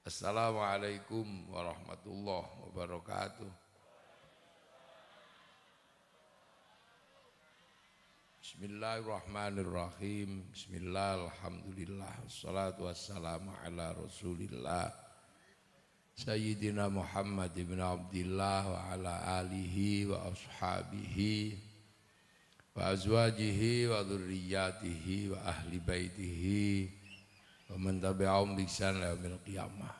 Assalamualaikum warahmatullahi wabarakatuh. Bismillahirrahmanirrahim. Bismillah, alhamdulillah, wassalatu wassalamu ala rasulillah Sayyidina Muhammad ibn Abdillah wa ala alihi wa ashabihi wa azwajihi wa dhurriyyatihi wa ahli baitihi wa man tabi'ahum bi ihsan ila yaumil qiyamah.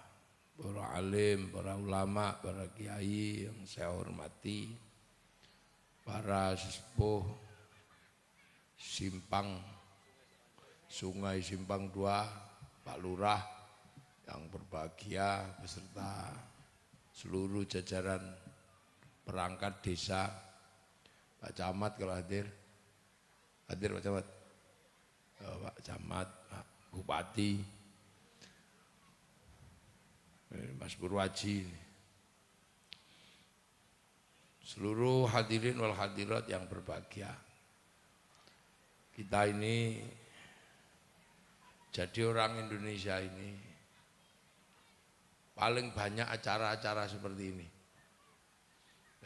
Para alim, para ulama, para kiai yang saya hormati, para sesepuh Simpang Sungai Simpang 2, Pak Lurah yang berbahagia beserta seluruh jajaran perangkat desa, Pak Camat kalau hadir Pak Camat, Pak Camat, Pak Bupati, Mas Purwaji, seluruh hadirin wal hadirat yang berbahagia. Kita ini jadi orang Indonesia ini paling banyak acara-acara seperti ini.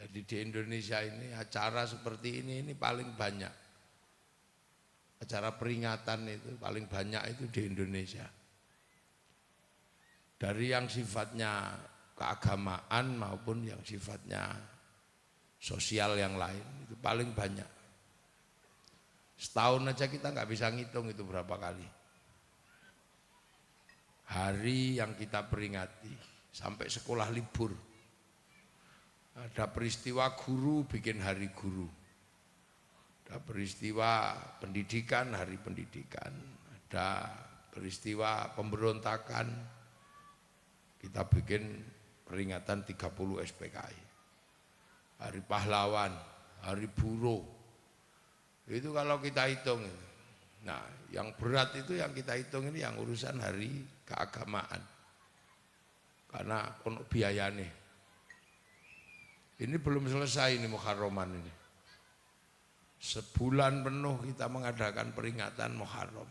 Jadi di Indonesia ini acara seperti ini paling banyak. Acara peringatan itu paling banyak itu di Indonesia. Dari yang sifatnya keagamaan maupun yang sifatnya sosial yang lain itu paling banyak. Setahun aja kita nggak bisa ngitung itu berapa kali. Hari yang kita peringati sampai sekolah libur. Ada peristiwa guru bikin hari guru. Ada peristiwa pendidikan, hari pendidikan. Ada peristiwa pemberontakan, kita bikin peringatan 30 SPKI. Hari pahlawan, hari buruh. Itu kalau kita hitung. Nah, yang berat itu yang kita hitung ini yang urusan hari keagamaan. Karena ono biayane. Ini belum selesai ini Muharraman ini. Sebulan penuh kita mengadakan peringatan Muharram.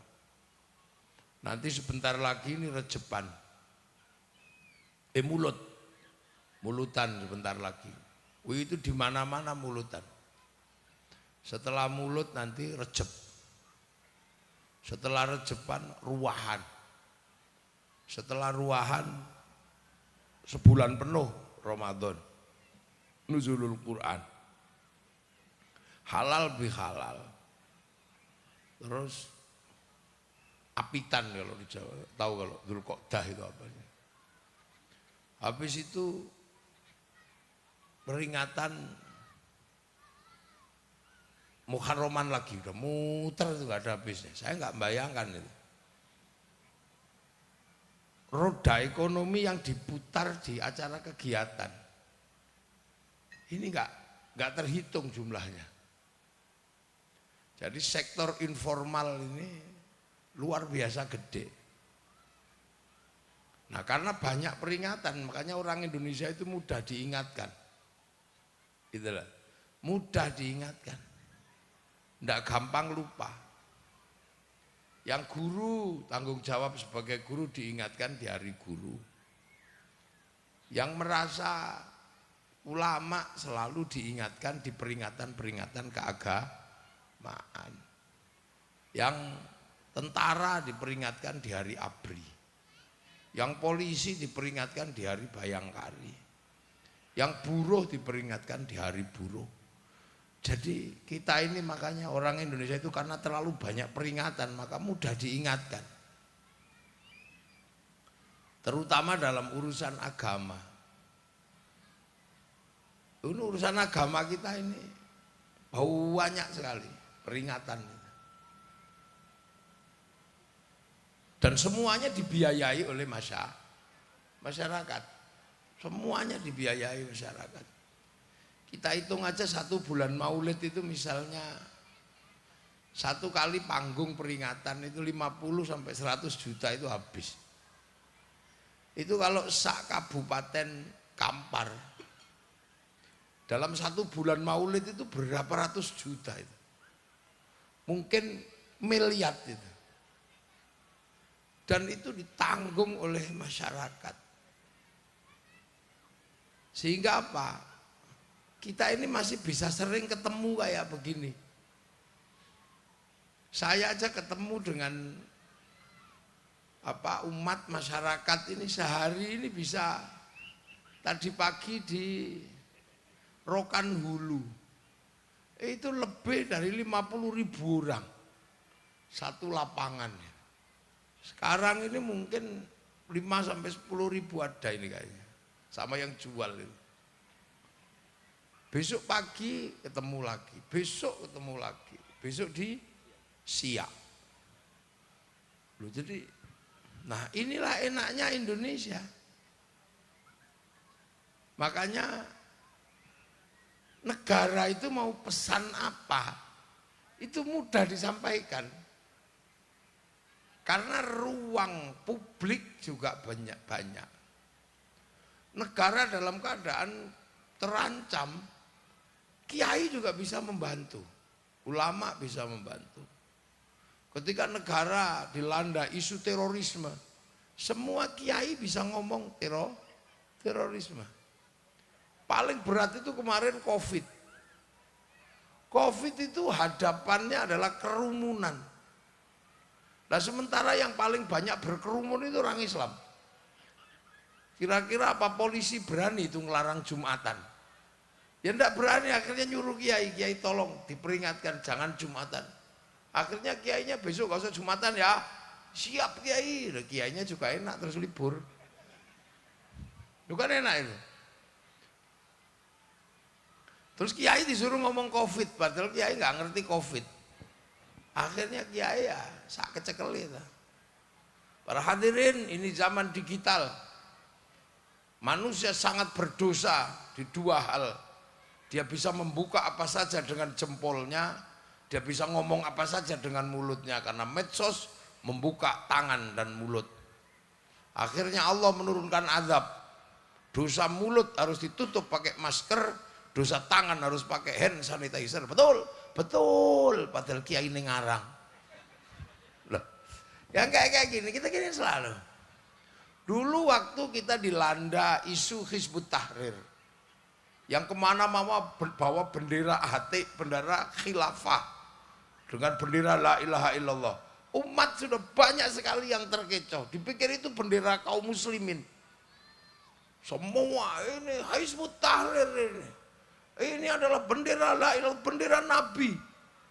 Nanti sebentar lagi ini Rejepan. Mulutan sebentar lagi. Itu di mana-mana mulutan. Setelah mulut nanti Rejeb. Setelah Rejepan ruahan. Setelah ruahan sebulan penuh Ramadan. Nuzulul Quran. Halal bihalal. Terus apitan kalau di Jawa. Tahu kalau Dzulqa'dah itu apanya. Habis itu peringatan Muharraman lagi, udah muter itu gak ada habisnya. Saya nggak bayangkan itu. Roda ekonomi yang diputar di acara kegiatan. Ini nggak terhitung jumlahnya. Jadi sektor informal ini luar biasa gede. Nah karena banyak peringatan, makanya orang Indonesia itu mudah diingatkan. Itulah, mudah diingatkan. Tidak gampang lupa. Yang guru tanggung jawab sebagai guru diingatkan di hari guru. Yang merasa ulama selalu diingatkan di peringatan-peringatan keagamaan. Yang tentara diperingatkan di hari ABRI. Yang polisi diperingatkan di hari Bayangkari. Yang buruh diperingatkan di hari buruh. Jadi kita ini makanya orang Indonesia itu karena terlalu banyak peringatan maka mudah diingatkan. Terutama dalam urusan agama. Ini urusan agama kita ini banyak sekali peringatan. Dan semuanya dibiayai oleh masyarakat. Semuanya dibiayai masyarakat. Kita hitung aja 1 bulan Maulid itu misalnya 1 kali panggung peringatan itu 50 sampai 100 juta itu habis. Itu kalau sak kabupaten Kampar dalam 1 bulan Maulid itu berapa ratus juta itu. Mungkin miliar itu. Dan itu ditanggung oleh masyarakat. Sehingga apa? Kita ini masih bisa sering ketemu kayak begini. Saya aja ketemu dengan umat masyarakat ini sehari ini bisa, tadi pagi di Rokan Hulu itu lebih dari 50.000 orang satu lapangan. Sekarang ini mungkin 5-10.000 ada ini kayaknya, sama yang jual itu. Besok pagi ketemu lagi, besok ketemu lagi, besok di Siak. Loh, jadi, nah inilah enaknya Indonesia. Makanya negara itu mau pesan apa, itu mudah disampaikan. Karena ruang publik juga banyak. Negara dalam keadaan terancam, kiai juga bisa membantu, ulama bisa membantu. Ketika negara dilanda isu terorisme, semua kiai bisa ngomong terorisme. Paling berat itu kemarin COVID. COVID itu hadapannya adalah kerumunan. Nah sementara yang paling banyak berkerumun itu orang Islam. Kira-kira apa polisi berani itu ngelarang Jumatan? Ya enggak berani, akhirnya nyuruh kiai tolong diperingatkan jangan Jumatan. Akhirnya kiainya besok gak usah Jumatan ya. Siap kiai. Nah, kiainya juga enak terus libur. Bukan enak itu. Terus kiai disuruh ngomong COVID, padahal kiai nggak ngerti COVID. Akhirnya kiai ya sak kecekel itu. Para hadirin, ini zaman digital. Manusia sangat berdosa di dua hal. Dia bisa membuka apa saja dengan jempolnya, dia bisa ngomong apa saja dengan mulutnya, karena medsos membuka tangan dan mulut. Akhirnya Allah menurunkan azab. Dosa mulut harus ditutup pakai masker, dosa tangan harus pakai hand sanitizer. Betul, betul. Padahal kiai ini ngarang. Loh, yang kayak gini, kita gini selalu. Dulu waktu kita dilanda isu Hizbut Tahrir, yang kemana-mana bawa bendera hati, bendera khilafah, dengan bendera la ilaha illallah. Umat sudah banyak sekali yang terkecoh, dipikir itu bendera kaum muslimin. Semua ini Hizbut Tahrir ini adalah bendera la ilaha, bendera Nabi.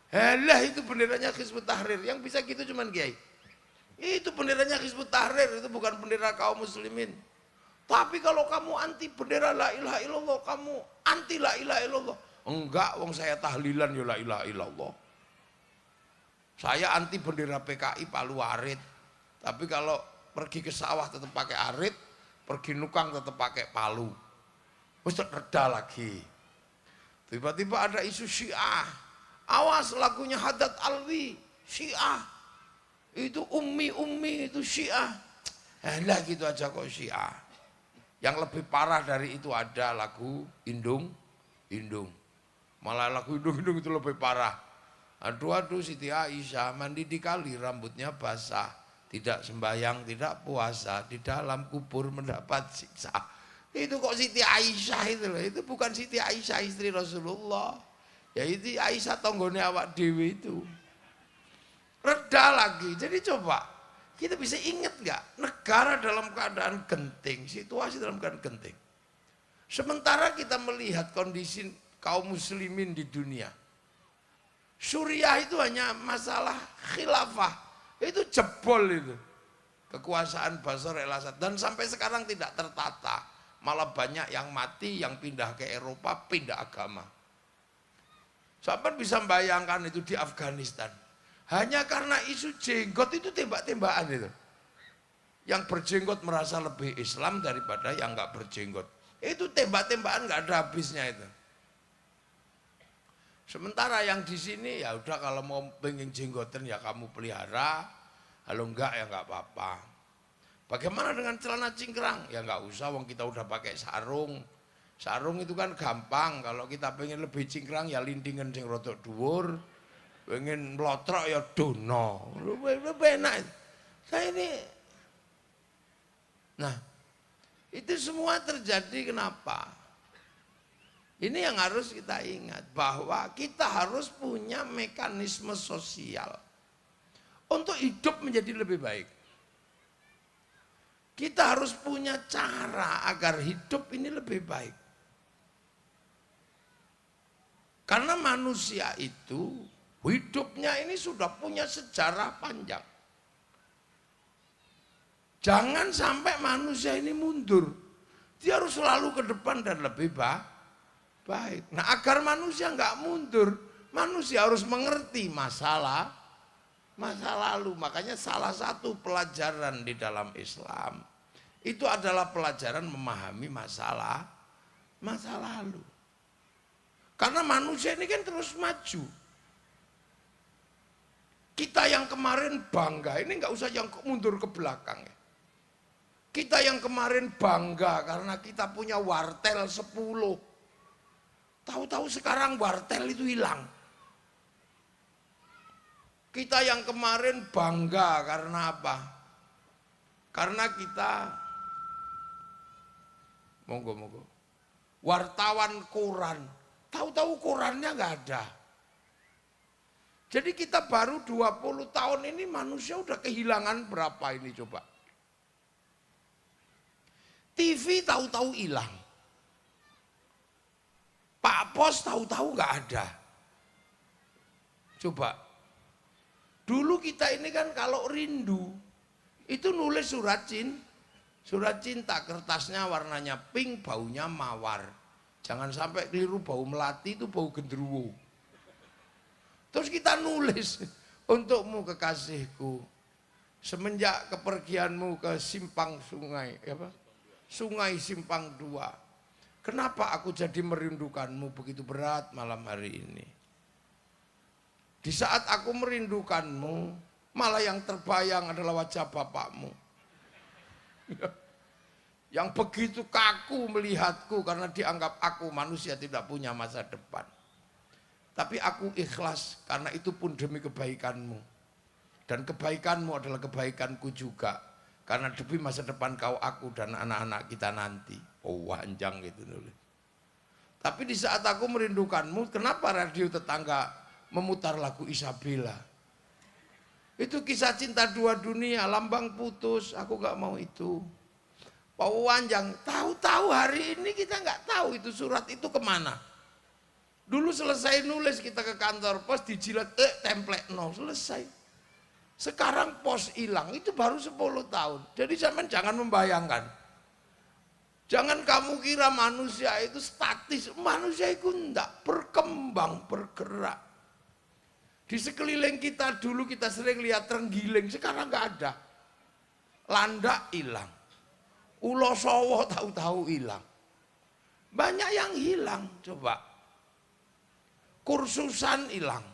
Halah, itu benderanya Hizbut Tahrir. Yang bisa gitu cuman kiai. Itu benderanya Hizbut Tahrir, itu bukan bendera kaum muslimin. Tapi kalau kamu anti bendera la ilaha illallah, kamu anti la ilaha illallah. Enggak, wong saya tahlilan ya la ilaha illallah. Saya anti bendera PKI Palu Arit. Tapi kalau pergi ke sawah tetap pakai arit, pergi nukang tetap pakai palu. Ustaz reda lagi. Tiba-tiba ada isu Syiah. Awas lagunya Haddad Alwi, Syiah. Itu ummi itu Syiah. Lah gitu aja kok Syiah. Yang lebih parah dari itu ada lagu Indung. Malah lagu Indung itu lebih parah. Aduh Siti Aisyah mandi di kali rambutnya basah. Tidak sembahyang, tidak puasa, di dalam kubur mendapat siksa. Itu kok Siti Aisyah itu loh. Itu bukan Siti Aisyah istri Rasulullah. Ya itu Aisyah tonggone awak dewi itu. Reda lagi. Jadi coba kita bisa ingat nggak, negara dalam keadaan genting, situasi dalam keadaan genting. Sementara kita melihat kondisi kaum muslimin di dunia. Suriah itu hanya masalah khilafah. Itu jebol itu. Kekuasaan Bashar al-Assad. Dan sampai sekarang tidak tertata. Malah banyak yang mati, yang pindah ke Eropa, pindah agama. Sampai bisa membayangkan itu di Afghanistan. Hanya karena isu jenggot itu tembak-tembakan itu. Yang berjenggot merasa lebih Islam daripada yang nggak berjenggot. Itu tembak-tembakan nggak ada habisnya itu. Sementara yang di sini ya udah, kalau mau pengen jenggotan ya kamu pelihara, kalau enggak ya nggak apa-apa. Bagaimana dengan celana cingkrang? Ya nggak usah, wong kita udah pakai sarung. Sarung itu kan gampang. Kalau kita pengen lebih cingkrang ya lintingan sing rodok dhuwur. Pengen melotrok ya dono. Lebih enak. Saya ini. Nah, itu semua terjadi kenapa? Ini yang harus kita ingat, bahwa kita harus punya mekanisme sosial untuk hidup menjadi lebih baik. Kita harus punya cara agar hidup ini lebih baik. Karena manusia itu hidupnya ini sudah punya sejarah panjang. Jangan sampai manusia ini mundur. Dia harus selalu ke depan dan lebih baik. Nah, agar manusia nggak mundur, manusia harus mengerti masa lalu. Makanya salah satu pelajaran di dalam Islam itu adalah pelajaran memahami masa lalu. Karena manusia ini kan terus maju. Kita yang kemarin bangga, ini nggak usah yang mundur ke belakang ya. Kita yang kemarin bangga karena kita punya wartel 10. Tahu-tahu sekarang wartel itu hilang. Kita yang kemarin bangga karena apa? Karena kita, monggo, wartawan koran. Tahu-tahu korannya nggak ada. Jadi kita baru 20 tahun ini manusia udah kehilangan berapa ini coba. TV tahu-tahu hilang. Pak Pos tahu-tahu nggak ada. Coba. Dulu kita ini kan kalau rindu itu nulis surat cinta, kertasnya warnanya pink, baunya mawar. Jangan sampai keliru bau melati, itu bau gendruwo. Terus kita nulis, untukmu kekasihku, semenjak kepergianmu ke simpang sungai, Sungai Simpang 2. Kenapa aku jadi merindukanmu begitu berat malam hari ini? Di saat aku merindukanmu, malah yang terbayang adalah wajah bapakmu. Yang begitu kaku melihatku karena dianggap aku manusia tidak punya masa depan. Tapi aku ikhlas karena itu pun demi kebaikanmu. Dan kebaikanmu adalah kebaikanku juga. Karena demi masa depan kau, aku dan anak-anak kita nanti. Oh, panjang gitu nulis. Tapi di saat aku merindukanmu, kenapa radio tetangga memutar lagu Isabella? Itu kisah cinta dua dunia, lambang putus, aku gak mau itu. Panjang, tahu-tahu hari ini kita gak tahu itu surat itu kemana. Dulu selesai nulis kita ke kantor pos, dijilat, template no, selesai. Sekarang pos hilang, itu baru 10 tahun. Jadi jangan membayangkan. Jangan kamu kira manusia itu statis, manusia itu enggak, berkembang, bergerak. Di sekeliling kita dulu kita sering lihat terenggiling, sekarang enggak ada. Landak hilang, ulo sowo tahu-tahu hilang. Banyak yang hilang, coba. Kursusan hilang.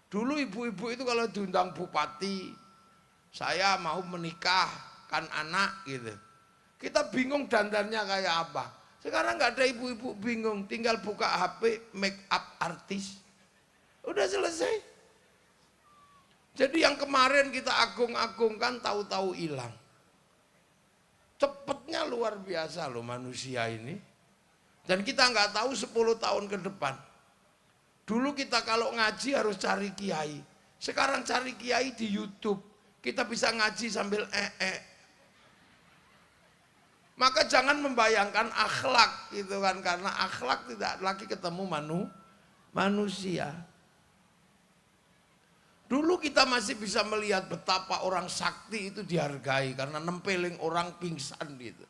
Dulu ibu-ibu itu kalau diundang bupati, saya mau menikahkan anak gitu. Kita bingung dandannya kayak apa. Sekarang nggak ada ibu-ibu bingung, tinggal buka HP make up artis. Udah selesai. Jadi yang kemarin kita agung-agungkan tahu-tahu hilang. Cepetnya luar biasa loh manusia ini. Dan kita nggak tahu 10 tahun ke depan. Dulu kita kalau ngaji harus cari kiai. Sekarang cari kiai di YouTube. Kita bisa ngaji sambil Maka jangan membayangkan akhlak gitu kan, karena akhlak tidak lagi ketemu manusia. Dulu kita masih bisa melihat betapa orang sakti itu dihargai karena nempeling orang pingsan gitu.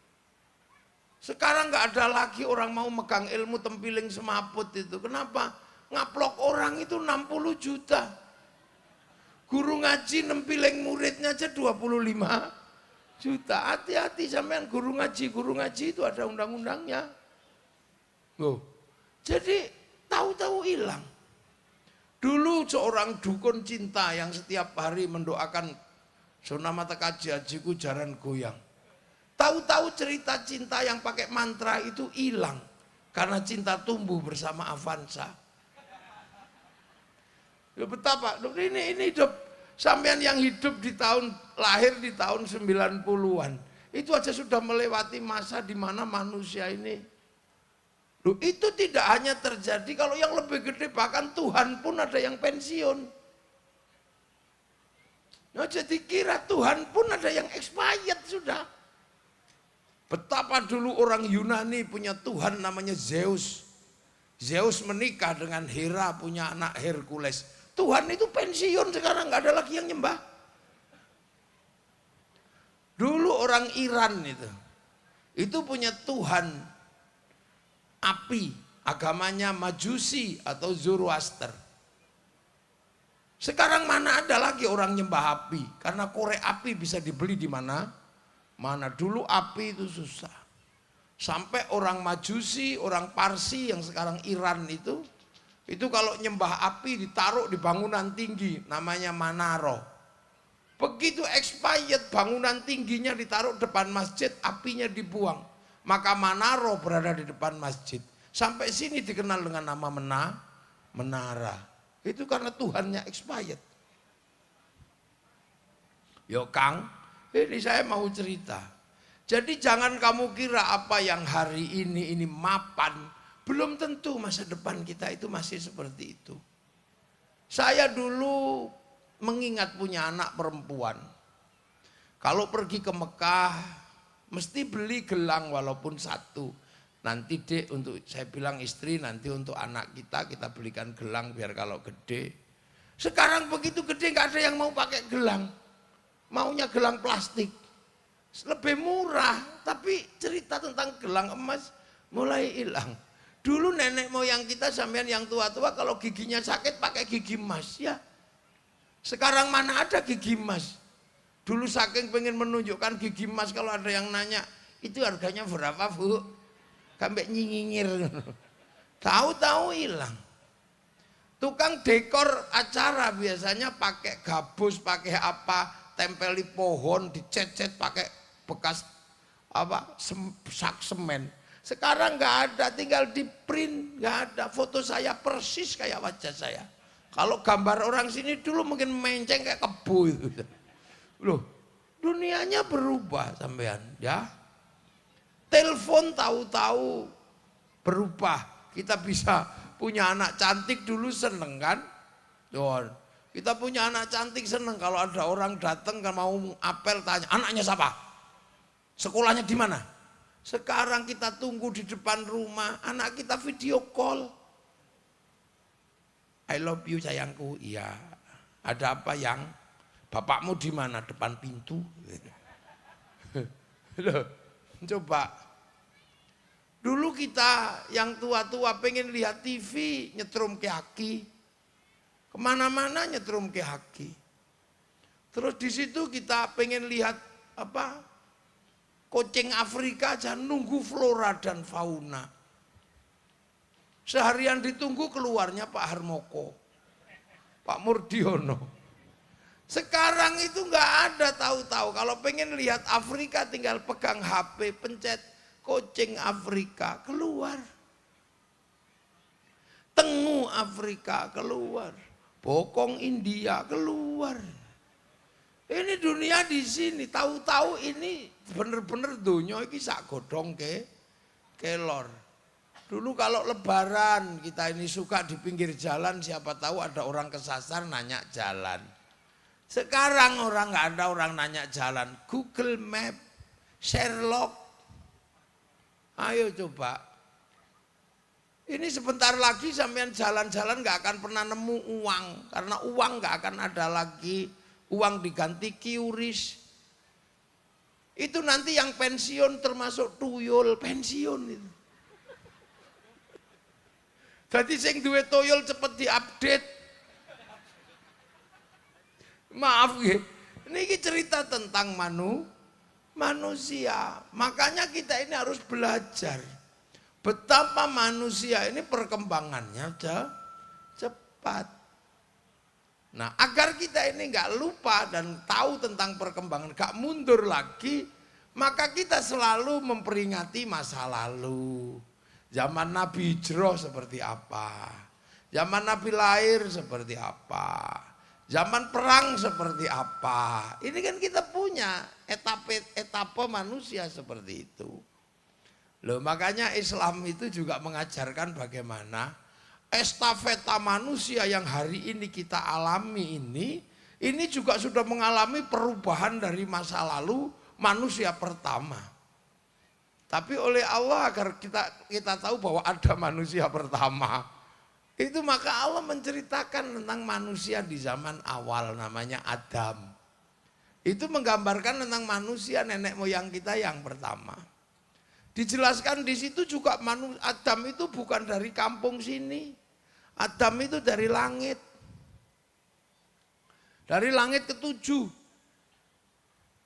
Sekarang nggak ada lagi orang mau megang ilmu tempiling semaput itu. Kenapa? Ngaplok orang itu 60 juta. Guru ngaji nempiling muridnya aja 25 juta. Hati-hati sampean guru ngaji itu ada undang-undangnya. Loh. Jadi tahu-tahu hilang. Dulu seorang dukun cinta yang setiap hari mendoakan Sona mata kaji hajiku jaran goyang. Tahu-tahu cerita cinta yang pakai mantra itu hilang karena cinta tumbuh bersama Avanza. Ya betapa ini hidup. Sampean yang hidup di tahun lahir di tahun 90-an itu aja sudah melewati masa di mana manusia ini Loh, itu tidak hanya terjadi kalau yang lebih gede, bahkan Tuhan pun ada yang pensiun. Nah, jadi kira Tuhan pun ada yang expired sudah. Betapa dulu orang Yunani punya Tuhan namanya Zeus. Zeus menikah dengan Hera, punya anak Hercules. Tuhan itu pensiun sekarang, nggak ada lagi yang nyembah. Dulu orang Iran itu punya Tuhan api, agamanya Majusi atau Zoroaster. Sekarang mana ada lagi orang nyembah api, karena korek api bisa dibeli di mana? Mana dulu api itu susah. Sampai orang Majusi, orang Parsi yang sekarang Iran itu kalau nyembah api ditaruh di bangunan tinggi, namanya Manaro. Begitu expired, bangunan tingginya ditaruh depan masjid, apinya dibuang. Maka Manaro berada di depan masjid. Sampai sini dikenal dengan nama menara. Itu karena Tuhannya expired. Yo Kang, ini saya mau cerita. Jadi jangan kamu kira apa yang hari ini mapan, belum tentu masa depan kita itu masih seperti itu. Saya dulu mengingat punya anak perempuan. Kalau pergi ke Mekah, mesti beli gelang walaupun satu. Nanti dek, untuk saya bilang istri, nanti untuk anak kita belikan gelang biar kalau gede. Sekarang begitu gede nggak ada yang mau pakai gelang. Maunya gelang plastik. Lebih murah, tapi cerita tentang gelang emas mulai hilang. Dulu nenek moyang kita sampean yang tua-tua kalau giginya sakit pakai gigi emas ya. Sekarang mana ada gigi emas. Dulu saking pengen menunjukkan gigi emas, kalau ada yang nanya, itu harganya berapa Bu? Sampai nyinyir. Tahu-tahu hilang. Tukang dekor acara biasanya pakai gabus, pakai apa, tempeli pohon, dicet-cet pakai bekas apa, sak semen. Sekarang nggak ada, tinggal di print, nggak ada. Foto saya persis kayak wajah saya. Kalau gambar orang sini dulu mungkin menceng kayak kebo itu. Loh, dunianya berubah sampean ya. Telepon tahu-tahu berubah. Kita bisa punya anak cantik, dulu seneng kan? Kita punya anak cantik seneng kalau ada orang datang kan mau apel tanya, anaknya siapa? Sekolahnya di mana? Sekarang kita tunggu di depan rumah, anak kita video call. I love you sayangku. Iya. Ada apa yang? Bapakmu di mana? Depan pintu. Coba. Dulu kita yang tua-tua pengen lihat TV, nyetrum ke haki. Kemana-mana nyetrum ke haki. Terus di situ kita pengen lihat apa? Kucing Afrika aja nunggu flora dan fauna. Seharian ditunggu keluarnya Pak Harmoko, Pak Murdiono. Sekarang itu nggak ada, tahu-tahu kalau pengen lihat Afrika tinggal pegang HP, pencet kucing Afrika keluar. Tengu Afrika keluar. Bokong India keluar. Ini dunia di sini, tahu-tahu ini bener-bener dunia ini sak godong kelor. Dulu kalau lebaran kita ini suka di pinggir jalan, siapa tahu ada orang kesasar nanya jalan. Sekarang orang nggak ada orang nanya jalan. Google Map, Sherlock. Ayo coba. Ini sebentar lagi sampean jalan-jalan nggak akan pernah nemu uang, karena uang nggak akan ada lagi. Uang diganti QRIS. Itu nanti yang pensiun termasuk tuyul pensiun itu. Jadi sing duwe tuyul cepet diupdate. Maaf ya, ini cerita tentang manusia. Makanya kita ini harus belajar betapa manusia ini perkembangannya cepat. Nah, agar kita ini nggak lupa dan tahu tentang perkembangan, nggak mundur lagi, maka kita selalu memperingati masa lalu. Zaman Nabi Hijrah seperti apa? Zaman Nabi lahir seperti apa? Zaman perang seperti apa? Ini kan kita punya etapa manusia seperti itu. Loh, makanya Islam itu juga mengajarkan bagaimana estafeta manusia yang hari ini kita alami ini juga sudah mengalami perubahan dari masa lalu manusia pertama. Tapi oleh Allah agar kita tahu bahwa ada manusia pertama, itu maka Allah menceritakan tentang manusia di zaman awal namanya Adam. Itu menggambarkan tentang manusia nenek moyang kita yang pertama. Dijelaskan di situ juga Adam itu bukan dari kampung sini. Adam itu dari langit. Dari langit ke-7.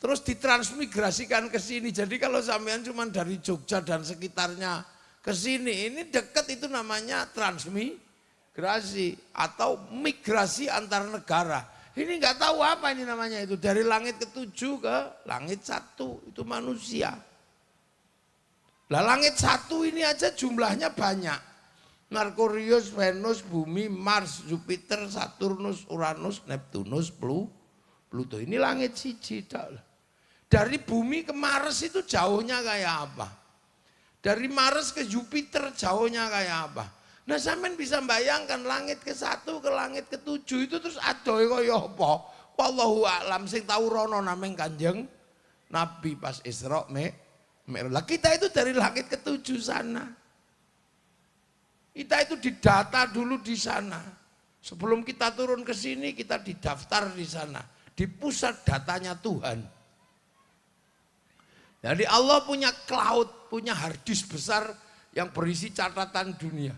Terus ditransmigrasikan ke sini. Jadi kalau sampean cuma dari Jogja dan sekitarnya ke sini, ini dekat, itu namanya transmigrasi atau migrasi antar negara. Ini nggak tahu apa ini namanya itu. Dari langit ke-7 ke langit 1, itu manusia. Lah langit 1 ini aja jumlahnya banyak. Merkurius, Venus, Bumi, Mars, Jupiter, Saturnus, Uranus, Neptunus, Pluto. Ini langit siji. Dari Bumi ke Mars itu jauhnya kayak apa? Dari Mars ke Jupiter jauhnya kayak apa? Nah, sampean bisa bayangkan langit ke-1 ke langit ke-7 itu terus adohe kaya apa? Wallahu a'lam, sing tahu rono nameng Kanjeng Nabi pas Isra Mi'raj. Kita itu dari langit ke-7 sana. Kita itu didata dulu di sana. Sebelum kita turun ke sini kita didaftar di sana, di pusat datanya Tuhan. Jadi Allah punya cloud, punya hard disk besar yang berisi catatan dunia.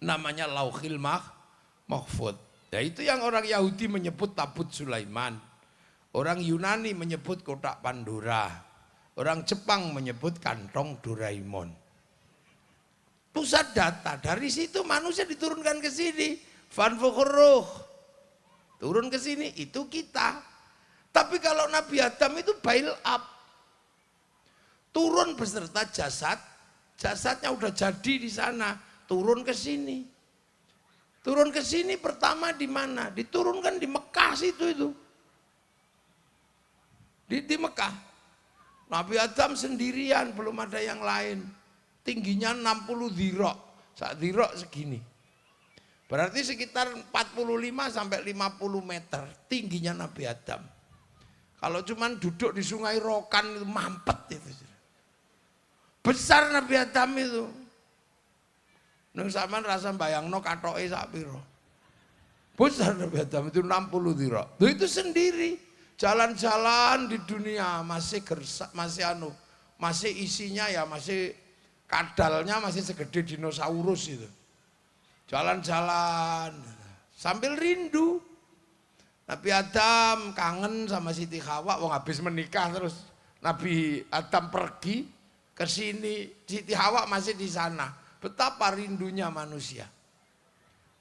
Namanya Lauhil Mahfud. Ya, itu yang orang Yahudi menyebut tabut Sulaiman. Orang Yunani menyebut kotak Pandora. Orang Jepang menyebut kantong Doraemon. Pusat data, dari situ manusia diturunkan ke sini. Fanfukhruh. Turun ke sini, itu kita. Tapi kalau Nabi Adam itu bail up. Turun beserta jasadnya udah jadi di sana, turun ke sini. Turun ke sini pertama di mana? Diturunkan di Mekah situ itu. Di Mekah. Nabi Adam sendirian, belum ada yang lain. Tingginya 60 dhira', sak dhira' segini. Berarti sekitar 45 sampai 50 meter tingginya Nabi Adam. Kalau cuman duduk di Sungai Rokan itu mampet itu. Besar Nabi Adam itu. Nang sampean rasa bayangno katoke sak pira. Besar Nabi Adam itu 60 dhira'. Itu sendiri jalan-jalan di dunia masih masih isinya ya masih kadalnya masih segede dinosaurus itu. Jalan-jalan sambil rindu. Nabi Adam kangen sama Siti Hawa, wong habis menikah terus Nabi Adam pergi ke sini, Siti Hawa masih di sana. Betapa rindunya manusia.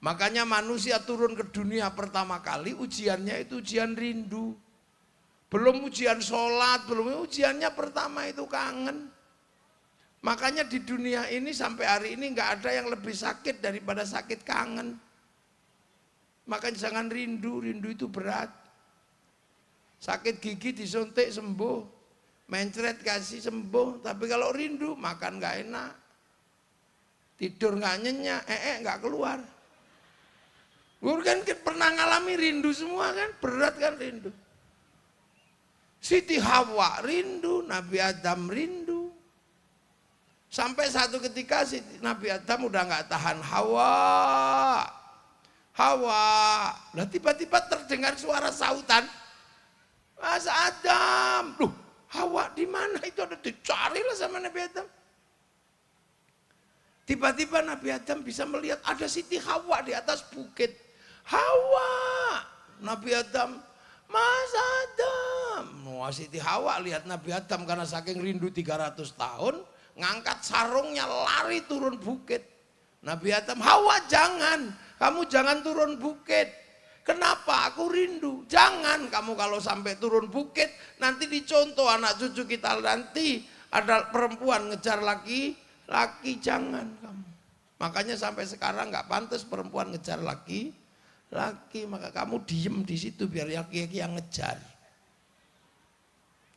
Makanya manusia turun ke dunia pertama kali ujiannya itu ujian rindu. Belum ujian sholat, belum ujiannya pertama itu kangen. Makanya di dunia ini sampai hari ini nggak ada yang lebih sakit daripada sakit kangen. Makanya jangan rindu, rindu itu berat. Sakit gigi disuntik sembuh. Mencret kasih sembuh, tapi kalau rindu makan nggak enak, tidur nggak nyenyak, nggak keluar. Gue kan pernah ngalami rindu semua kan, berat kan rindu. Siti Hawa rindu, Nabi Adam rindu. Sampai satu ketika Nabi Adam udah nggak tahan, Hawa. Lah tiba-tiba terdengar suara sautan, Mas Adam, loh. Hawa di mana itu ada dicarilah sama Nabi Adam. Tiba-tiba Nabi Adam bisa melihat ada Siti Hawa di atas bukit. Hawa, Nabi Adam, Mas Adam. Wah, Siti Hawa lihat Nabi Adam karena saking rindu 300 tahun, ngangkat sarungnya lari turun bukit. Nabi Adam, Hawa jangan, kamu jangan turun bukit. Kenapa? Aku rindu. Jangan kamu kalau sampai turun bukit, nanti dicontoh anak cucu kita nanti ada perempuan ngejar laki, jangan kamu. Makanya sampai sekarang nggak pantas perempuan ngejar laki, maka kamu diem di situ biar laki-laki yang ngejar.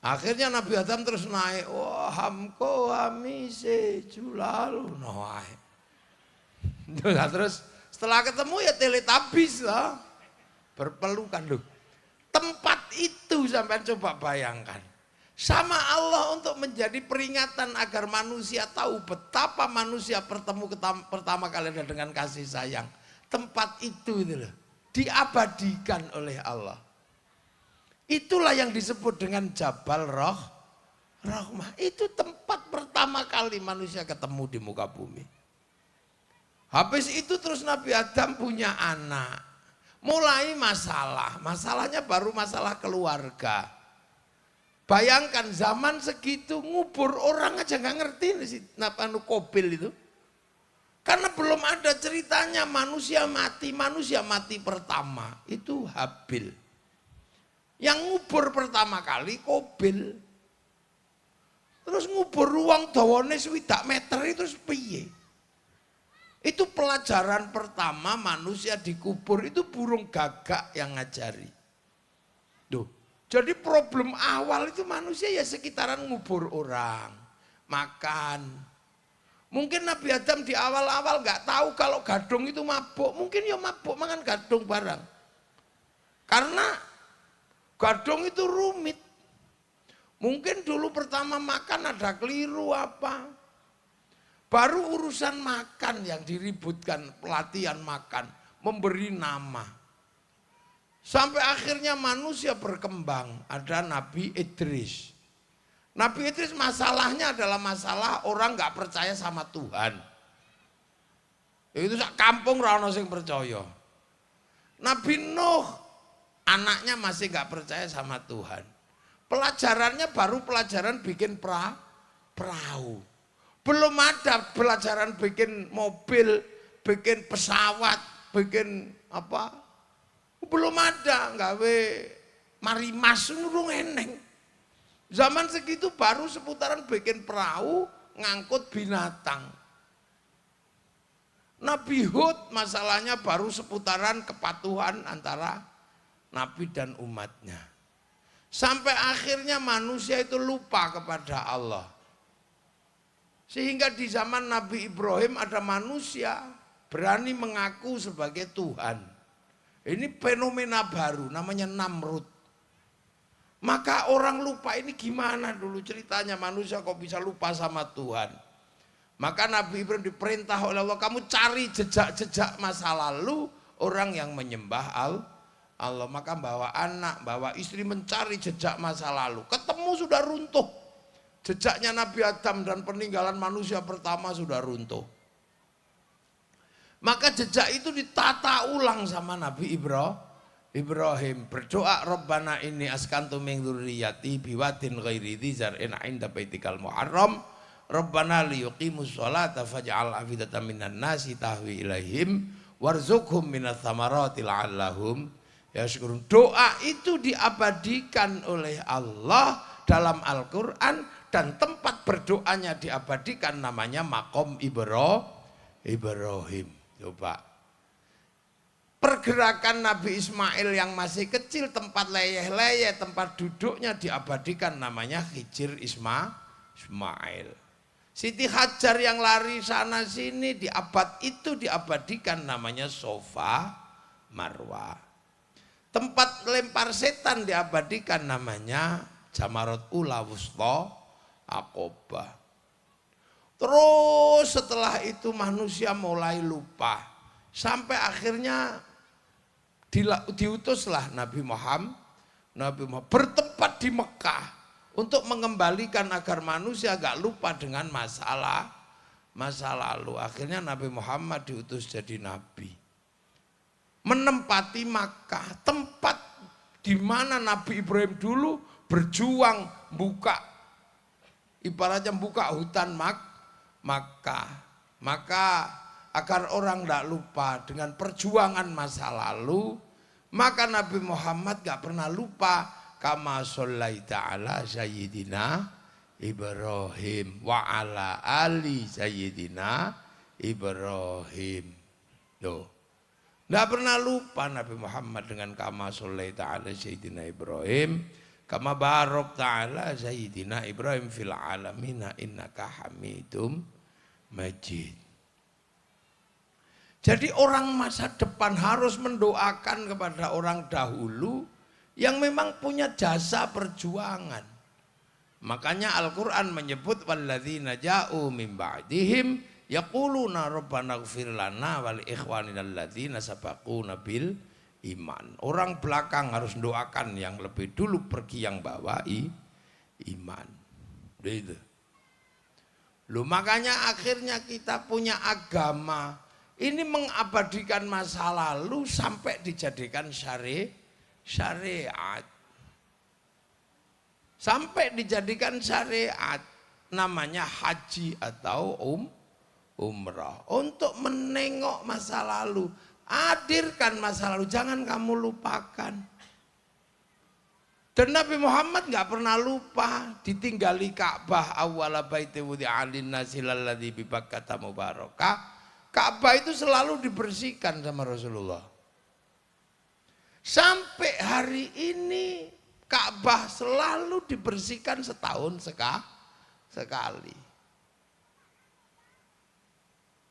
Akhirnya Nabi Adam terus naik, wah hamko hamise julalu naik. Terus setelah ketemu ya teletabis lah, berpelukan loh. Tempat itu sampai coba bayangkan. Sama Allah untuk menjadi peringatan agar manusia tahu betapa manusia pertama kali ada dengan kasih sayang. Tempat itu loh, diabadikan oleh Allah. Itulah yang disebut dengan Jabal Rahmah. Itu tempat pertama kali manusia ketemu di muka bumi. Habis itu terus Nabi Adam punya anak. Mulai masalah. Masalahnya baru masalah keluarga. Bayangkan zaman segitu ngubur orang aja nggak ngerti sih Kobil itu. Karena belum ada ceritanya manusia mati pertama. Itu Habil. Yang ngubur pertama kali Kobil. Terus ngubur ruang dawane 1 meter itu piye? Itu pelajaran pertama manusia dikubur itu burung gagak yang ngajari. Duh, jadi problem awal itu manusia ya sekitaran ngubur orang, makan. Mungkin Nabi Adam di awal-awal nggak tahu kalau gadung itu mabuk, mungkin ya mabuk makan gadung barang. Karena gadung itu rumit. Mungkin dulu pertama makan ada keliru apa. Baru urusan makan yang diributkan, pelatihan makan, memberi nama. Sampai akhirnya manusia berkembang, ada Nabi Idris. Nabi Idris masalahnya adalah masalah orang nggak percaya sama Tuhan. Itu sak kampung ra ono sing percaya. Nabi Nuh anaknya masih nggak percaya sama Tuhan. Pelajarannya baru pelajaran bikin perahu. Belum ada pelajaran bikin mobil, bikin pesawat, bikin apa. Belum ada, nggawe marimas nurung eneng. Zaman segitu baru seputaran bikin perahu, ngangkut binatang. Nabi Hud masalahnya baru seputaran kepatuhan antara Nabi dan umatnya. Sampai akhirnya manusia itu lupa kepada Allah. Sehingga di zaman Nabi Ibrahim ada manusia berani mengaku sebagai Tuhan. Ini fenomena baru namanya Namrud. Maka orang lupa ini gimana dulu ceritanya manusia kok bisa lupa sama Tuhan. Maka Nabi Ibrahim diperintah oleh Allah, kamu cari jejak-jejak masa lalu orang yang menyembah Allah. Maka bawa anak, bawa istri mencari jejak masa lalu. Ketemu sudah runtuh. Jejaknya Nabi Adam dan peninggalan manusia pertama sudah runtuh. Maka jejak itu ditata ulang sama Nabi Ibrahim. Berdoa, Rabbana inni askantu min dzurriyyati biwadin ghairi dzi zar'in 'inda baitikal muharram. Rabbana liyuqimus sholata faj'al afidatan minan nasi tahwi ilaihim warzuqhum minats tsamarati la'allahum yashkurun. Doa itu diabadikan oleh Allah dalam Al-Qur'an dan tempat berdoanya diabadikan namanya Maqam Ibrahim. Coba. Pergerakan Nabi Ismail yang masih kecil, tempat leyeh-leyeh, tempat duduknya diabadikan namanya Hijr Ismail. Siti Hajar yang lari sana sini di abad itu diabadikan namanya Sofa Marwah. Tempat lempar setan diabadikan namanya Jamarat Ula Wusta Aqobah. Terus setelah itu manusia mulai lupa. Sampai akhirnya diutuslah Nabi Muhammad bertempat di Mekah untuk mengembalikan agar manusia gak lupa dengan masa lalu. Akhirnya Nabi Muhammad diutus jadi nabi. Menempati Makkah, tempat di mana Nabi Ibrahim dulu berjuang ibaratnya buka hutan Makkah. Maka agar orang tidak lupa dengan perjuangan masa lalu, maka Nabi Muhammad gak pernah lupa kama shallaita ala sayyidina Ibrahim wa ala ali sayyidina Ibrahim. Loh. Tidak pernah lupa Nabi Muhammad dengan kama shallaita ala sayyidina Ibrahim kama barak ta'ala sayyidina Ibrahim fil alamina innaka hamidum majid. Jadi orang masa depan harus mendoakan kepada orang dahulu yang memang punya jasa perjuangan. Makanya Al-Quran menyebut walladzina ja'u min ba'dihim yaquluna rabbana ighfir lana wal ikhwanina alladzina sabaquna bil iman. Orang belakang harus doakan yang lebih dulu pergi yang bawa iman. Gitu. Loh, makanya akhirnya kita punya agama ini mengabadikan masa lalu sampai dijadikan syariat. Sampai dijadikan syariat. Namanya haji atau umrah. Untuk menengok masa lalu. Hadirkan masa lalu, jangan kamu lupakan. Dan Nabi Muhammad nggak pernah lupa ditinggali Ka'bah awwala baiti wudi'a lin-nasi lalladzi bi Bakkata mubarakah. Ka'bah itu selalu dibersihkan sama Rasulullah. Sampai hari ini Ka'bah selalu dibersihkan setahun sekali.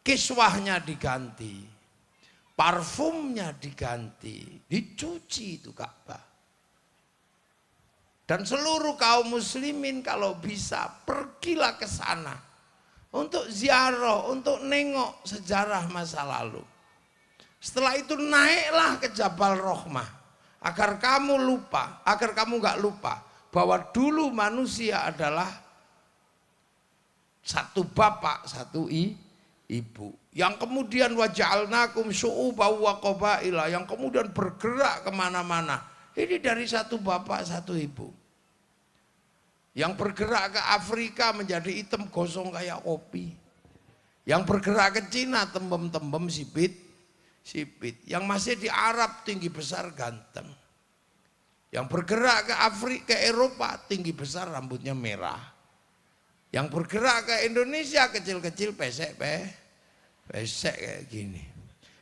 Kiswahnya diganti, parfumnya diganti, dicuci itu Ka'bah. Dan seluruh kaum muslimin kalau bisa pergilah ke sana. Untuk ziarah, untuk nengok sejarah masa lalu. Setelah itu naiklah ke Jabal Rohmah. Agar kamu lupa, agar kamu gak lupa. Bahwa dulu manusia adalah satu bapak, satu ibu. Yang kemudian waja'alnakum syu'uban wa qabaila. Yang kemudian bergerak kemana-mana. Ini dari satu bapak, satu ibu. Yang bergerak ke Afrika menjadi hitam gosong kayak kopi. Yang bergerak ke Cina tembem-tembem sipit. Yang masih di Arab tinggi besar ganteng. Yang bergerak ke Afrika, ke Eropa tinggi besar rambutnya merah. Yang bergerak ke Indonesia kecil-kecil pesek kayak gini.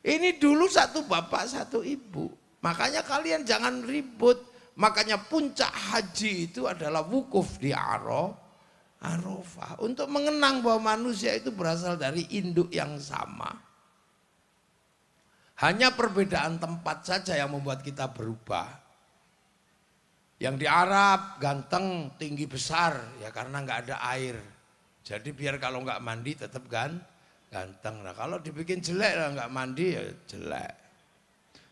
Ini dulu satu bapak satu ibu. Makanya kalian jangan ribut. Makanya puncak haji itu adalah wukuf di Arafah. Untuk mengenang bahwa manusia itu berasal dari induk yang sama. Hanya perbedaan tempat saja yang membuat kita berubah. Yang di Arab ganteng, tinggi besar, ya karena nggak ada air. Jadi biar kalau nggak mandi tetap ganteng. Nah kalau dibikin jelek nggak mandi ya jelek.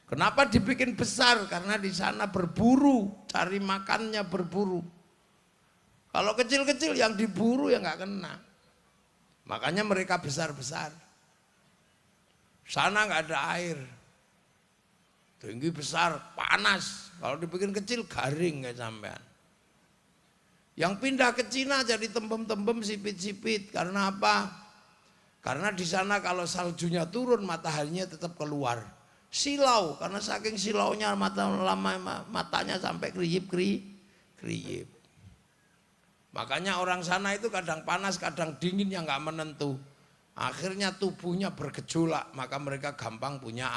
Kenapa dibikin besar? Karena di sana berburu, cari makannya berburu. Kalau kecil-kecil yang diburu ya nggak kena. Makanya mereka besar-besar. Sana nggak ada air, tinggi besar, panas. Kalau dibikin kecil garing kayak sampean. Yang pindah ke Cina jadi tembem-tembem sipit-sipit. Karena apa? Karena di sana kalau saljunya turun mataharinya tetap keluar. Silau, karena saking silaunya matanya sampai kriyip. Makanya orang sana itu kadang panas, kadang dingin yang nggak menentu. Akhirnya tubuhnya bergejolak, maka mereka gampang punya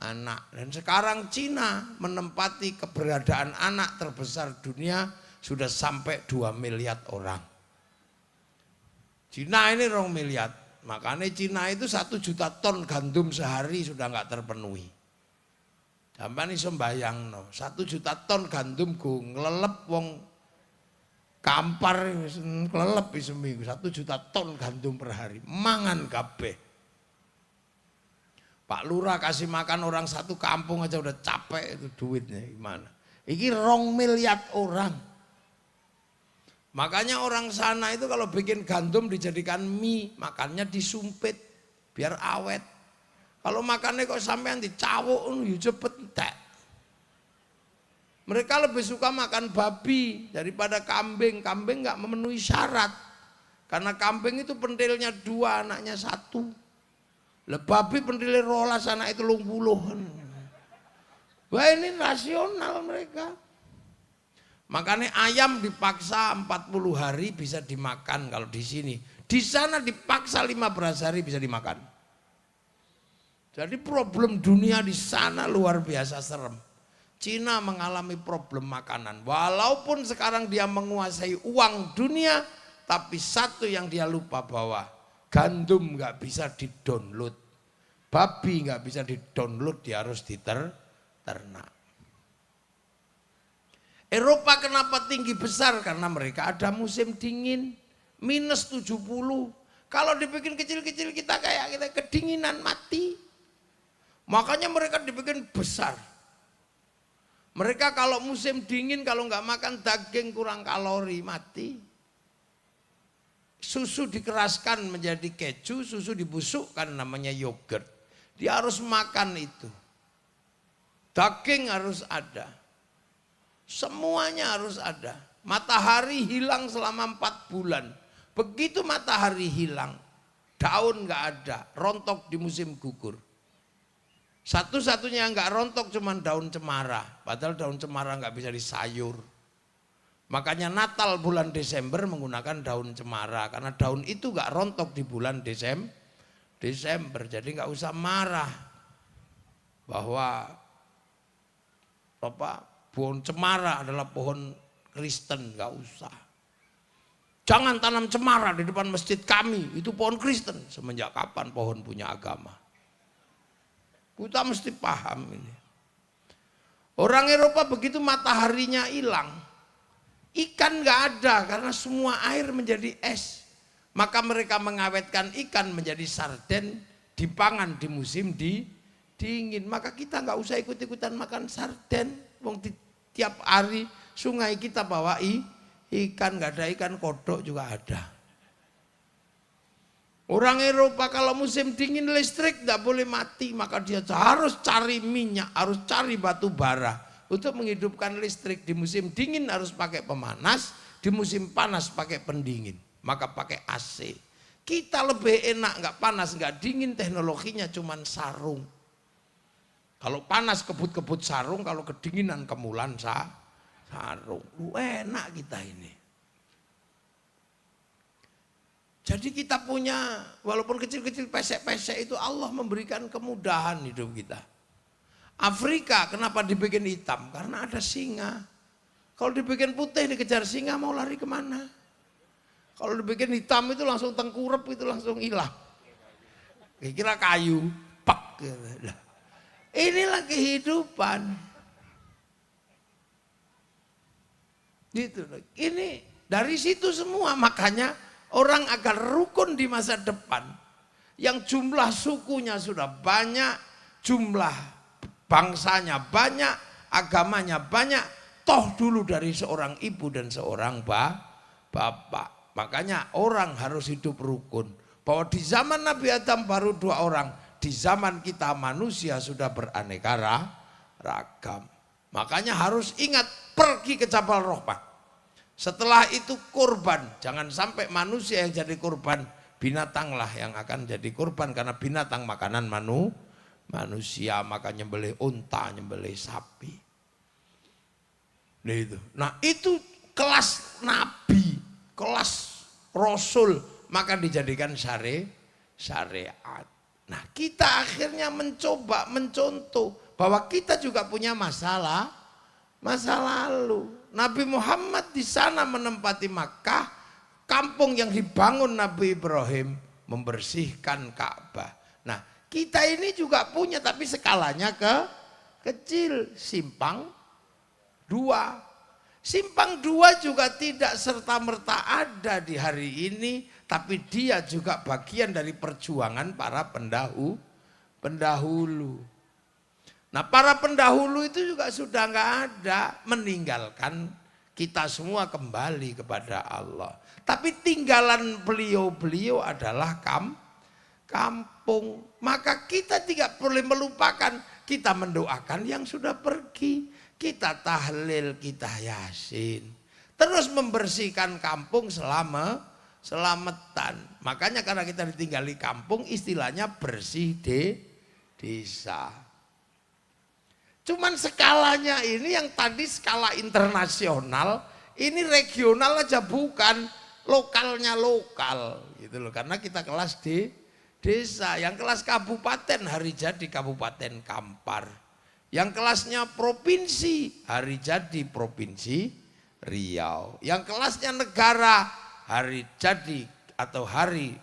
anak. Dan sekarang Cina menempati keberadaan anak terbesar dunia sudah sampai 2 miliar orang. Cina ini 2 miliar. Makanya Cina itu 1 juta ton gandum sehari sudah nggak terpenuhi. Sampai ini sembayang no. 1 juta ton gandum go ngelelep wong kampar kelelep seminggu. 1 juta ton gandum per hari. Mangan kabeh. Pak Lurah kasih makan orang 1 kampung aja udah capek itu duitnya gimana. Ini 2 miliar orang. Makanya orang sana itu kalau bikin gandum dijadikan mie, makannya disumpit biar awet. Kalau makannya kok sampean dicawuk ya cepet entek. Mereka lebih suka makan babi daripada kambing. Kambing nggak memenuhi syarat. Karena kambing itu pentilnya 2, anaknya 1. Lah babi pentilnya 12, anak itu 20. Wah ini rasional mereka. Makanya ayam dipaksa 40 hari bisa dimakan kalau di sini. Di sana dipaksa 15 hari bisa dimakan. Jadi problem dunia di sana luar biasa serem. Cina mengalami problem makanan. Walaupun sekarang dia menguasai uang dunia, tapi satu yang dia lupa bahwa gandum nggak bisa didownload, babi nggak bisa didownload, dia harus diternak. Eropa kenapa tinggi besar? Karena mereka ada musim dingin, minus 70. Kalau dibikin kecil-kecil kita kayak kita kedinginan mati. Makanya mereka dibikin besar. Mereka kalau musim dingin, kalau nggak makan daging kurang kalori, mati. Susu dikeraskan menjadi keju, susu dibusukkan namanya yogurt. Dia harus makan itu. Daging harus ada. Semuanya harus ada. Matahari hilang selama 4 bulan. Begitu matahari hilang, daun nggak ada, rontok di musim gugur. Satu-satunya yang nggak rontok cuma daun cemara, padahal daun cemara nggak bisa disayur. Makanya Natal bulan Desember menggunakan daun cemara, karena daun itu nggak rontok di bulan Desember. Jadi nggak usah marah bahwa pohon cemara adalah pohon Kristen, nggak usah. Jangan tanam cemara di depan masjid kami, itu pohon Kristen. Semenjak kapan pohon punya agama? Kita mesti paham ini. Orang Eropa begitu mataharinya hilang, ikan nggak ada karena semua air menjadi es. Maka mereka mengawetkan ikan menjadi sarden, dipangan di musim dingin. Maka kita nggak usah ikut-ikutan makan sarden. Wong tiap hari sungai kita bawa ikan, nggak ada ikan kodok juga ada. Orang Eropa kalau musim dingin listrik tidak boleh mati, maka dia harus cari minyak, harus cari batu bara untuk menghidupkan listrik. Di musim dingin harus pakai pemanas, di musim panas pakai pendingin, maka pakai AC. Kita lebih enak, nggak panas, nggak dingin, teknologinya cuman sarung. Kalau panas kebut-kebut sarung, kalau kedinginan kemulan sarung. Enak kita ini. Jadi kita punya, walaupun kecil-kecil pesek-pesek itu Allah memberikan kemudahan hidup kita. Afrika kenapa dibikin hitam? Karena ada singa. Kalau dibikin putih dikejar singa mau lari kemana? Kalau dibikin hitam itu langsung tengkurap, itu langsung hilang. Kira kayu, pak. Inilah kehidupan. Gitu. Ini dari situ semua, makanya orang akan rukun di masa depan. Yang jumlah sukunya sudah banyak, jumlah bangsanya banyak, agamanya banyak. Toh dulu dari seorang ibu dan seorang bapak. Makanya orang harus hidup rukun. Bahwa di zaman Nabi Adam baru 2 orang. Di zaman kita manusia sudah beraneka ragam. Makanya harus ingat, pergi ke Jabal Rahmah. Setelah itu kurban, jangan sampai manusia yang jadi kurban, binatanglah yang akan jadi kurban, karena binatang makanan manusia, maka nyembelih unta, nyembelih sapi. Nah itu kelas nabi, kelas rasul, maka dijadikan syariat. Nah kita akhirnya mencoba mencontoh bahwa kita juga punya masa lalu. Nabi Muhammad di sana menempati Makkah, kampung yang dibangun Nabi Ibrahim, membersihkan Ka'bah. Nah, kita ini juga punya, tapi skalanya kecil. Simpang 2. Simpang 2 juga tidak serta-merta ada di hari ini, tapi dia juga bagian dari perjuangan para pendahulu. Nah para pendahulu itu juga sudah nggak ada, meninggalkan kita semua kembali kepada Allah. Tapi tinggalan beliau-beliau adalah kampung. Maka kita tidak boleh melupakan, kita mendoakan yang sudah pergi. Kita tahlil, kita yasin. Terus membersihkan kampung selamatan. Makanya karena kita ditinggali kampung, istilahnya bersih desa. Cuman skalanya ini yang tadi skala internasional, ini regional aja bukan, lokalnya lokal gitu loh. Karena kita kelas desa, yang kelas kabupaten hari jadi Kabupaten Kampar, Yang kelasnya provinsi, hari jadi Provinsi Riau. Yang kelasnya negara, hari jadi atau hari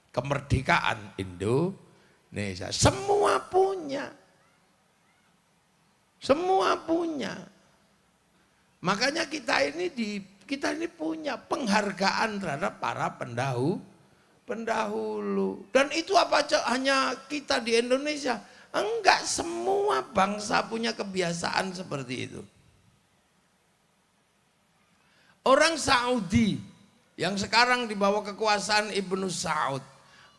kemerdekaan Indonesia. Semua punya. Semua punya. Makanya kita ini punya penghargaan terhadap para pendahulu. Dan itu apa hanya kita di Indonesia? Enggak, semua bangsa punya kebiasaan seperti itu. Orang Saudi yang sekarang di bawah kekuasaan Ibnu Saud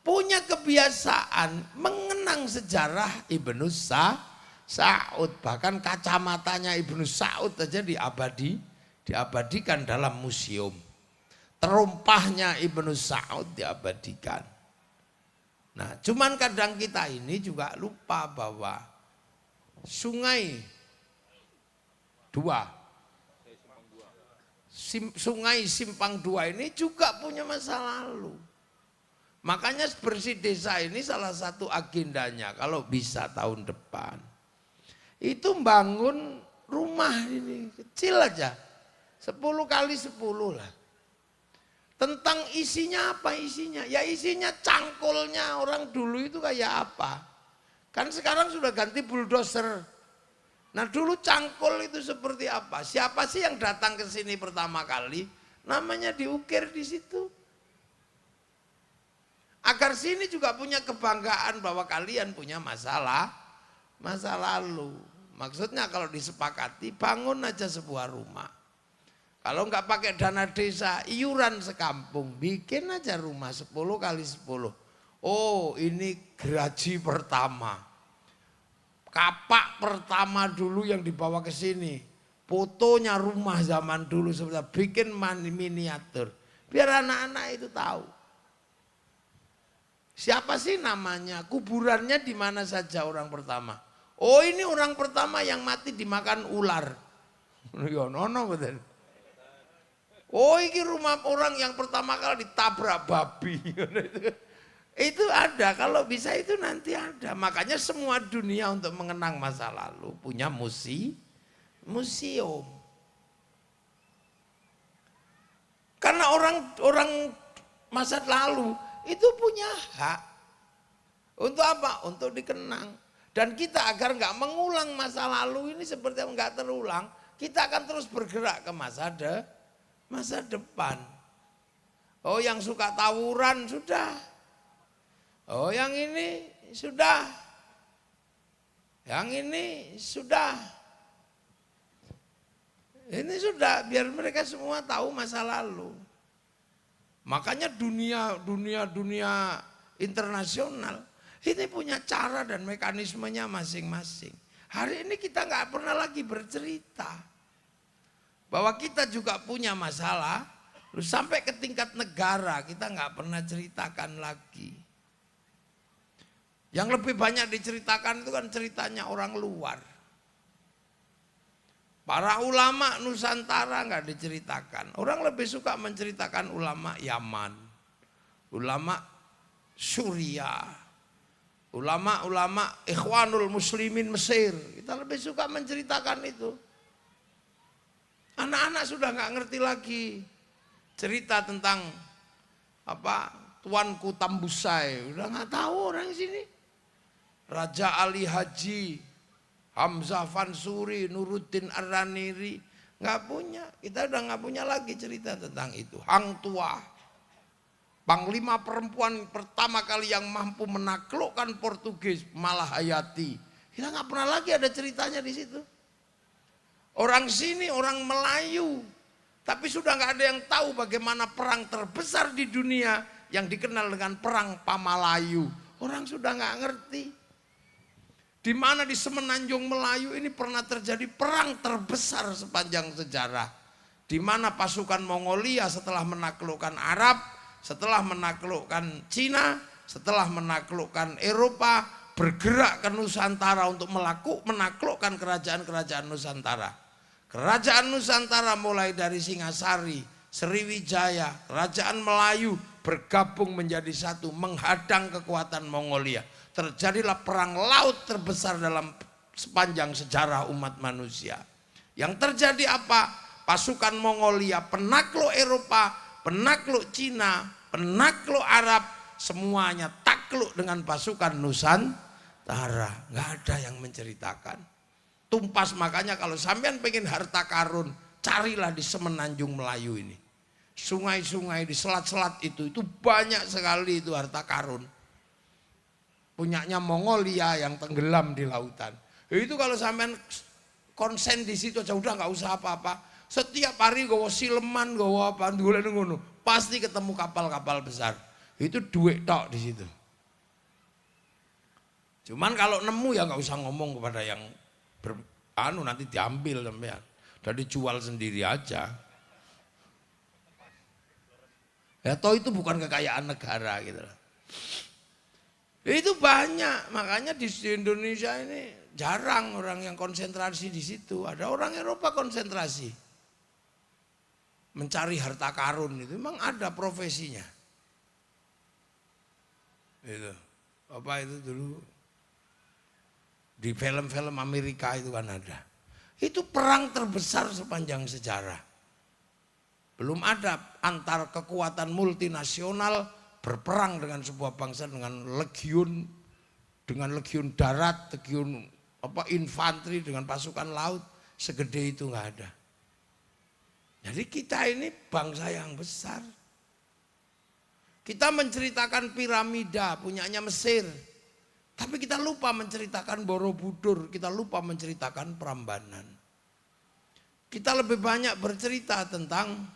punya kebiasaan mengenang sejarah Ibnu Saud. Bahkan kacamatanya Ibnu Saud aja diabadikan dalam museum. Terumpahnya Ibnu Saud diabadikan. Nah, cuman kadang kita ini juga lupa bahwa Sungai Simpang 2 ini juga punya masa lalu. Makanya bersih desa ini salah satu agendanya kalau bisa tahun depan. Itu bangun rumah ini kecil aja. 10 kali 10 lah. Tentang isinya apa isinya? Ya isinya cangkulnya orang dulu itu kayak apa. Kan sekarang sudah ganti bulldozer. Nah dulu cangkul itu seperti apa? Siapa sih yang datang ke sini pertama kali? Namanya diukir di situ. Agar sini juga punya kebanggaan bahwa kalian punya masa lalu. Maksudnya kalau disepakati bangun aja sebuah rumah. Kalau enggak pakai dana desa, iuran sekampung, bikin aja rumah 10 kali 10. Oh ini geraji pertama. Kapak pertama dulu yang dibawa ke sini. Fotonya rumah zaman dulu sebenarnya bikin miniatur. Biar anak-anak itu tahu. Siapa sih namanya? Kuburannya di mana saja orang pertama? Oh ini orang pertama yang mati dimakan ular. Ya nono betul. Oh ini rumah orang yang pertama kali ditabrak babi. Itu ada, kalau bisa itu nanti ada. Makanya semua dunia untuk mengenang masa lalu punya museum. Karena orang masa lalu itu punya hak. Untuk apa? Untuk dikenang. Dan kita agar nggak mengulang masa lalu ini seperti nggak terulang, kita akan terus bergerak ke masa depan. Oh yang suka tawuran sudah. Oh yang ini sudah. Yang ini sudah. Ini sudah biar mereka semua tahu masa lalu. Makanya dunia internasional ini punya cara dan mekanismenya masing-masing. Hari ini kita nggak pernah lagi bercerita bahwa kita juga punya masalah, lalu sampai ke tingkat negara kita nggak pernah ceritakan lagi. Yang lebih banyak diceritakan itu kan ceritanya orang luar. Para ulama Nusantara nggak diceritakan. Orang lebih suka menceritakan ulama Yaman, ulama Suriah, ulama Ikhwanul Muslimin Mesir. Kita lebih suka menceritakan itu. Anak-anak sudah nggak ngerti lagi cerita tentang apa Tuanku Tambusai. Udah nggak tahu orang sini. Raja Ali Haji, Hamzah Fansuri, Nuruddin Ar-Raniri, nggak punya. Kita udah nggak punya lagi cerita tentang itu. Hang Tuah, panglima perempuan pertama kali yang mampu menaklukkan Portugis, Malahayati. Kita nggak pernah lagi ada ceritanya di situ. Orang sini orang Melayu, tapi sudah nggak ada yang tahu bagaimana perang terbesar di dunia yang dikenal dengan perang Pamalayu. Orang sudah nggak ngerti. Di mana di Semenanjung Melayu ini pernah terjadi perang terbesar sepanjang sejarah. Di mana pasukan Mongolia setelah menaklukkan Arab, setelah menaklukkan Cina, setelah menaklukkan Eropa, bergerak ke Nusantara untuk menaklukkan kerajaan-kerajaan Nusantara. Kerajaan Nusantara mulai dari Singasari, Sriwijaya, Kerajaan Melayu bergabung menjadi satu menghadang kekuatan Mongolia. Terjadilah perang laut terbesar dalam sepanjang sejarah umat manusia. Yang terjadi apa? Pasukan Mongolia, penakluk Eropa, penakluk Cina, penakluk Arab, semuanya takluk dengan pasukan Nusantara. Nggak ada yang menceritakan. Tumpas, makanya kalau sampean pengen harta karun, carilah di Semenanjung Melayu ini. Sungai-sungai di selat-selat itu banyak sekali itu harta karun. Punyanya Mongolia yang tenggelam di lautan. Itu kalau sampean konsen di situ aja udah nggak usah apa-apa. Setiap hari gawa sileman, gawa apa, ngono, pasti ketemu kapal-kapal besar. Itu duit tok di situ. Cuman kalau nemu ya nggak usah ngomong kepada yang nanti diambil sampean. Dan dijual sendiri aja. Ya toh itu bukan kekayaan negara gitu loh. Itu banyak, makanya di Indonesia ini jarang orang yang konsentrasi di situ. Ada orang Eropa konsentrasi. Mencari harta karun itu memang ada profesinya. Itu. Apa itu dulu di film-film Amerika itu kan ada. Itu perang terbesar sepanjang sejarah. Belum ada antar kekuatan multinasional berperang dengan sebuah bangsa dengan legiun darat, legiun infanteri dengan pasukan laut segede itu nggak ada. Jadi kita ini bangsa yang besar. Kita menceritakan piramida punyanya Mesir, tapi kita lupa menceritakan Borobudur, kita lupa menceritakan Prambanan. Kita lebih banyak bercerita tentang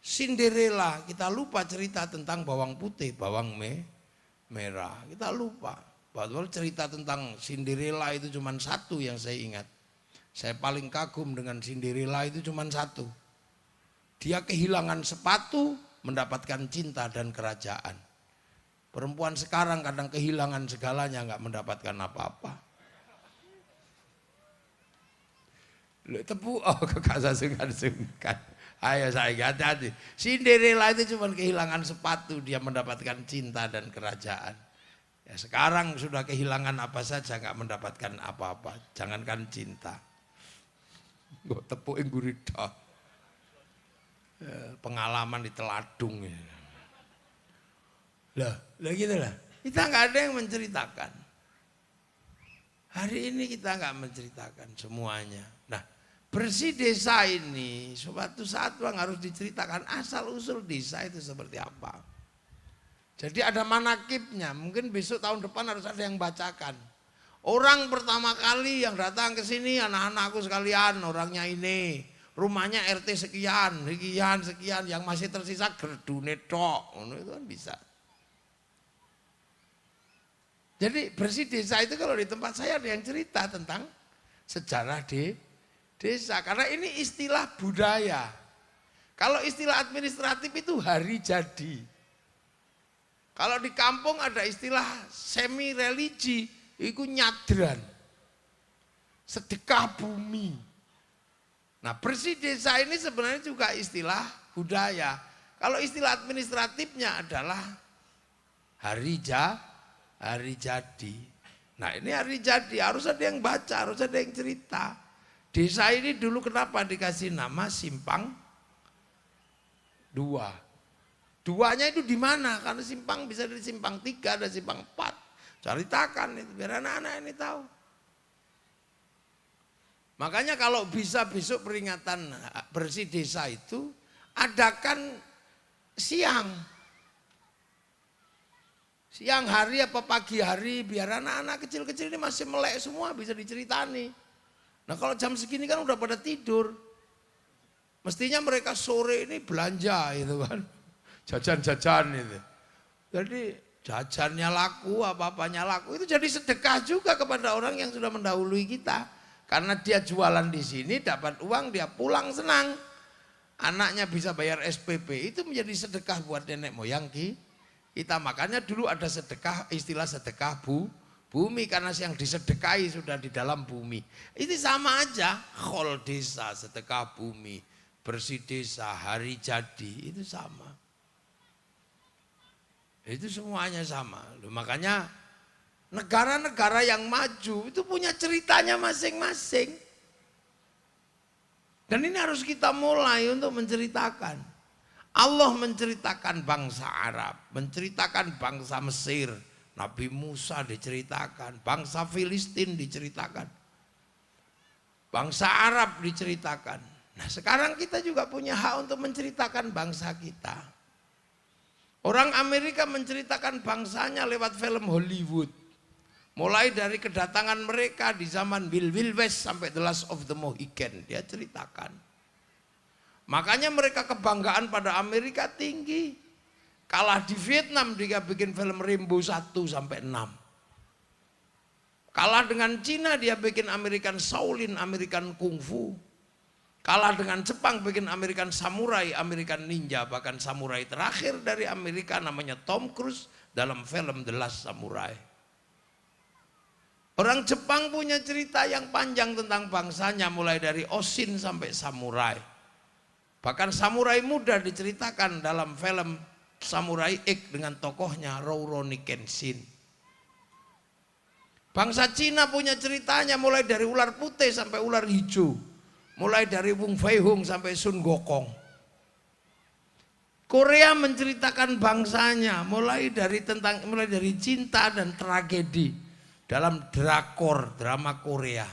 Cinderella, kita lupa cerita tentang bawang putih, bawang merah. Kita lupa. Padahal cerita tentang Cinderella itu cuma satu yang saya ingat. Saya paling kagum dengan Cinderella itu cuma satu. Dia kehilangan sepatu, mendapatkan cinta dan kerajaan. Perempuan sekarang kadang kehilangan segalanya, nggak mendapatkan apa-apa. Tepu, sungkan. Ayo saya hati-hati. Cinderella itu cuma kehilangan sepatu, dia mendapatkan cinta dan kerajaan. Ya sekarang sudah kehilangan apa saja, nggak mendapatkan apa-apa. Jangankan cinta. Gue tepuk gurita. Pengalaman di teladung. Lah gitu lah. Kita nggak ada yang menceritakan. Hari ini kita nggak menceritakan semuanya. Nah, bersih desa ini suatu saat yang harus diceritakan asal usul desa itu seperti apa. Jadi ada manakibnya, mungkin besok tahun depan harus ada yang bacakan. Orang pertama kali yang datang ke sini anak-anakku sekalian, orangnya ini, rumahnya RT sekian, sekian, yang masih tersisa gerdune tok, itu kan bisa. Jadi bersih desa itu kalau di tempat saya ada yang cerita tentang sejarah desa, karena ini istilah budaya. Kalau istilah administratif itu hari jadi. Kalau di kampung ada istilah semi religi, itu nyadran, sedekah bumi. Nah bersih desa ini sebenarnya juga istilah budaya. Kalau istilah administratifnya adalah hari jadi. Nah ini hari jadi harus ada yang baca, harus ada yang cerita. Desa ini dulu kenapa dikasih nama Simpang 2? Duanya itu di mana? Karena simpang bisa dari simpang 3, ada simpang 4. Ceritakan itu biar anak-anak ini tahu. Makanya kalau bisa besok peringatan bersih desa itu adakan siang. Siang hari apa pagi hari biar anak-anak kecil-kecil ini masih melek semua bisa diceritani. Nah kalau jam segini kan udah pada tidur. Mestinya mereka sore ini belanja itu kan. Jajan-jajan itu. Jadi jajannya laku, apa-apanya laku. Itu jadi sedekah juga kepada orang yang sudah mendahului kita. Karena dia jualan di sini dapat uang, dia pulang senang. Anaknya bisa bayar SPP, itu menjadi sedekah buat nenek moyang kita. Makanya dulu ada sedekah, istilah sedekah bumi, karena yang disedekahi sudah di dalam bumi. Itu sama aja, khol desa, sedekah bumi, bersih desa, hari jadi, itu sama. Itu semuanya sama. Makanya Negara-negara yang maju itu punya ceritanya masing-masing. Dan ini harus kita mulai untuk menceritakan. Allah menceritakan bangsa Arab, menceritakan bangsa Mesir, Nabi Musa diceritakan, bangsa Filistin diceritakan, bangsa Arab diceritakan. Nah sekarang kita juga punya hak untuk menceritakan bangsa kita. Orang Amerika menceritakan bangsanya lewat film Hollywood. Mulai dari kedatangan mereka di zaman Wild West sampai The Last of the Mohican, dia ceritakan. Makanya mereka kebanggaan pada Amerika tinggi. Kalah di Vietnam dia bikin film Rambo 1 sampai 6. Kalah dengan Cina dia bikin American Shaolin, American Kung Fu. Kalah dengan Jepang bikin American Samurai, American Ninja. Bahkan samurai terakhir dari Amerika namanya Tom Cruise dalam film The Last Samurai. Orang Jepang punya cerita yang panjang tentang bangsanya mulai dari Oshin sampai samurai. Bahkan samurai muda diceritakan dalam film Samurai X dengan tokohnya Rurouni Kenshin. Bangsa Cina punya ceritanya mulai dari ular putih sampai ular hijau. Mulai dari Wung Fei Hung sampai Sun Gokong. Korea menceritakan bangsanya mulai dari cinta dan tragedi. Dalam drakor, drama Korea.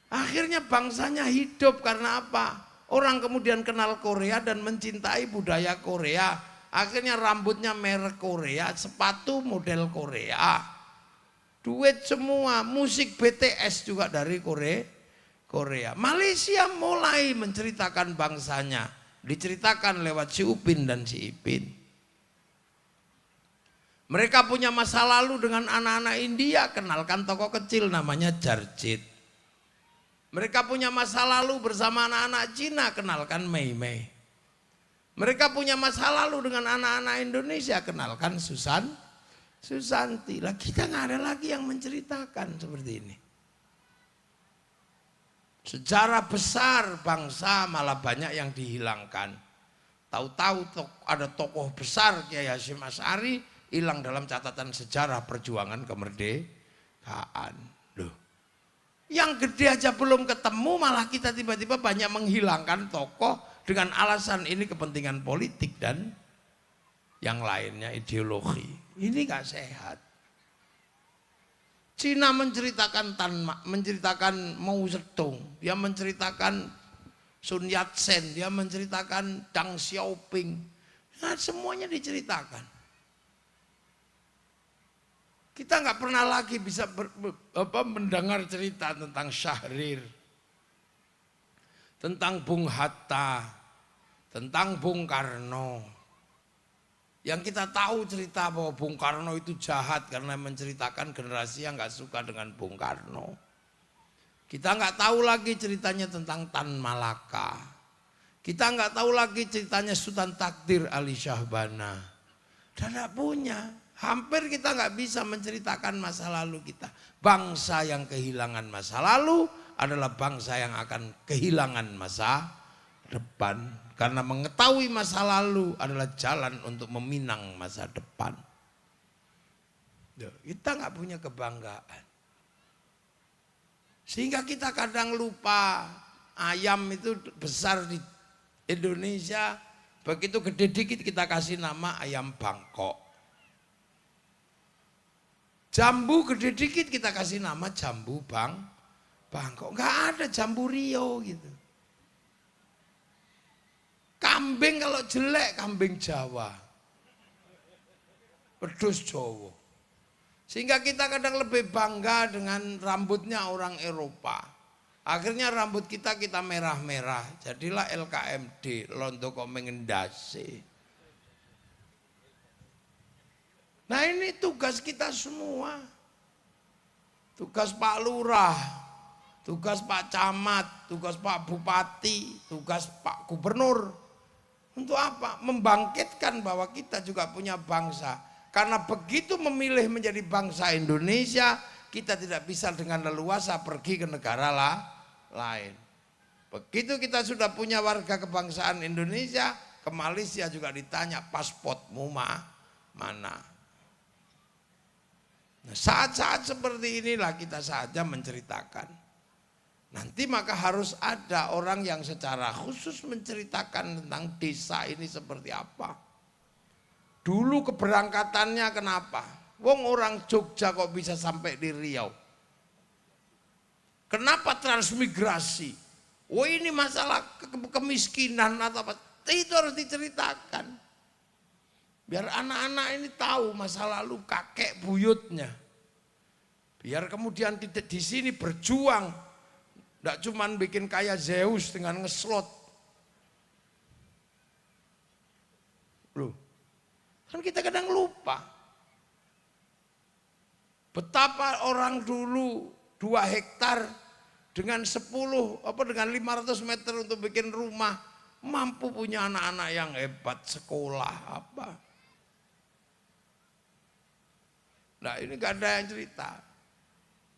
Akhirnya bangsanya hidup karena apa? Orang kemudian kenal Korea dan mencintai budaya Korea. Akhirnya rambutnya merek Korea, sepatu model Korea. Duit semua, musik BTS juga dari Korea. Malaysia mulai menceritakan bangsanya. Diceritakan lewat si Upin dan si Ipin. Mereka punya masa lalu dengan anak-anak India, kenalkan tokoh kecil namanya Jarjit. Mereka punya masa lalu bersama anak-anak Cina, kenalkan Mei Mei. Mereka punya masa lalu dengan anak-anak Indonesia, kenalkan Susanti. Lah kita nggak ada lagi yang menceritakan seperti ini. Sejarah besar bangsa malah banyak yang dihilangkan. Tahu-tahu ada tokoh besar Kiai Hasyim Asy'ari hilang dalam catatan sejarah perjuangan kemerdekaan. Loh. Yang gede aja belum ketemu malah kita tiba-tiba banyak menghilangkan tokoh dengan alasan ini kepentingan politik dan yang lainnya ideologi. Ini gak sehat. Cina menceritakan Mao Zedong, dia menceritakan Sun Yat-sen, dia menceritakan Deng Xiaoping. Nah, semuanya diceritakan. Kita nggak pernah lagi bisa mendengar cerita tentang Syahrir, tentang Bung Hatta, tentang Bung Karno. Yang kita tahu cerita bahwa Bung Karno itu jahat karena menceritakan generasi yang nggak suka dengan Bung Karno. Kita nggak tahu lagi ceritanya tentang Tan Malaka. Kita nggak tahu lagi ceritanya Sultan Takdir Ali Syahbana. Dan nggak punya. Hampir kita nggak bisa menceritakan masa lalu kita. Bangsa yang kehilangan masa lalu adalah bangsa yang akan kehilangan masa depan. Karena mengetahui masa lalu adalah jalan untuk meminang masa depan. Kita nggak punya kebanggaan. Sehingga kita kadang lupa ayam itu besar di Indonesia. Begitu gede dikit kita kasih nama ayam Bangkok. Jambu gede dikit kita kasih nama jambu Bangkok. Enggak ada jambu Rio gitu. Kambing kalau jelek kambing Jawa. Pedus Jawa. Sehingga kita kadang lebih bangga dengan rambutnya orang Eropa. Akhirnya rambut kita merah-merah. Jadilah LKMD, Londo kok mengendasi. Nah ini tugas kita semua. Tugas Pak Lurah, tugas Pak Camat, tugas Pak Bupati, tugas Pak Gubernur. Untuk apa? Membangkitkan bahwa kita juga punya bangsa. Karena begitu memilih menjadi bangsa Indonesia, kita tidak bisa dengan leluasa pergi ke negara lain. Begitu kita sudah punya warga kebangsaan Indonesia, ke Malaysia juga ditanya pasportmu mana. Nah, saat-saat seperti inilah kita saatnya menceritakan. Nanti maka harus ada orang yang secara khusus menceritakan tentang desa ini seperti apa. Dulu keberangkatannya kenapa? Wong orang Jogja kok bisa sampai di Riau? Kenapa transmigrasi? Oh ini masalah kemiskinan atau apa? Itu harus diceritakan. Biar anak-anak ini tahu masa lalu kakek buyutnya. Biar kemudian tidak di sini berjuang. Tidak cuma bikin kaya Zeus dengan ngeslot. Loh, kan kita kadang lupa. Betapa orang dulu 2 hektar dengan 500 meter untuk bikin rumah. Mampu punya anak-anak yang hebat, sekolah apa. Nah ini gak ada yang cerita.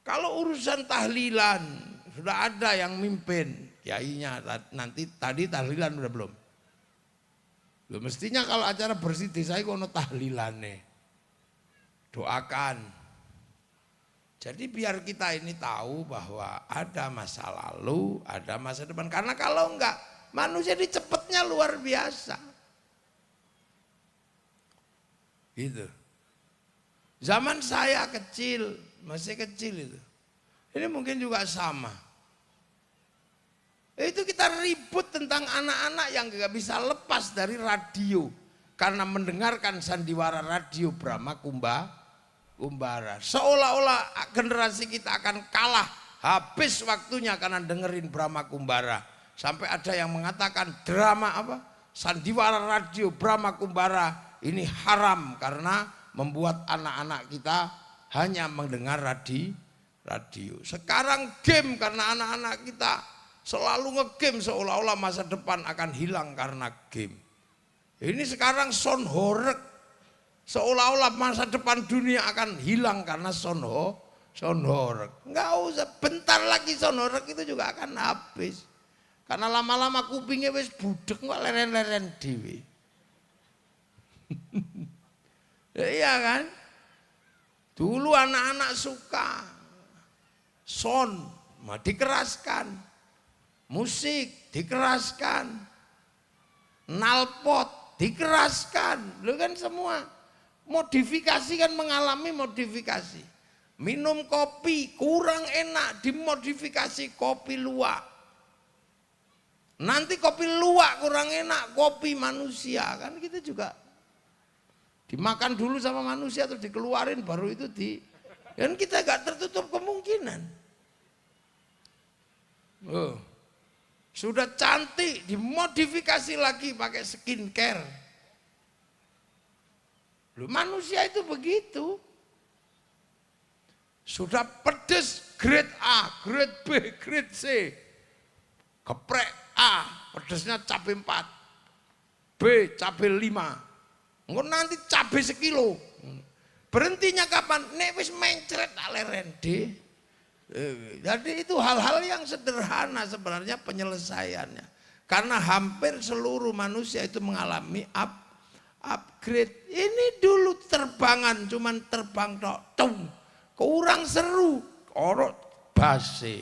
Kalau urusan tahlilan, sudah ada yang mimpin. Kiainya nanti tadi tahlilan udah belum? Loh, mestinya kalau acara bersih desa itu ada tahlilan nih. Doakan. Jadi biar kita ini tahu bahwa ada masa lalu, ada masa depan. Karena kalau enggak, manusia ini cepetnya luar biasa. Gitu. Zaman saya kecil, masih kecil itu. Ini mungkin juga sama. Itu kita ribut tentang anak-anak yang gak bisa lepas dari radio. Karena mendengarkan sandiwara radio Brahma Kumbara. Seolah-olah generasi kita akan kalah. Habis waktunya karena dengerin Brahma Kumbara. Sampai ada yang mengatakan drama apa? Sandiwara radio Brahma Kumbara ini haram karena membuat anak-anak kita hanya mendengar radio. Sekarang game karena anak-anak kita selalu ngegame seolah-olah masa depan akan hilang karena game. Ini sekarang sound horeg seolah-olah masa depan dunia akan hilang karena sound horeg. Enggak usah, bentar lagi sound horeg itu juga akan habis. Karena lama-lama kupingnya wis budek kok leren-leren dhewe. Iya kan? Dulu anak-anak suka sound, dikeraskan. Musik dikeraskan. Nalpot dikeraskan. Lu kan semua modifikasi kan mengalami modifikasi. Minum kopi kurang enak dimodifikasi kopi luwak. Nanti kopi luwak kurang enak kopi manusia kan kita juga. Dimakan dulu sama manusia terus dikeluarin baru itu dan kita gak tertutup kemungkinan. Oh, sudah cantik dimodifikasi lagi pakai skincare. Loh, manusia itu begitu. Sudah pedes grade A, grade B, grade C. Geprek A, pedesnya cabai 4. B, cabai 5. Engko nanti cabai sekilo. Berhentinya kapan? Nek wis mencret leren de. Jadi itu hal-hal yang sederhana sebenarnya penyelesaiannya. Karena hampir seluruh manusia itu mengalami upgrade. Ini dulu terbangan cuman terbang tok. Kurang seru, orok base.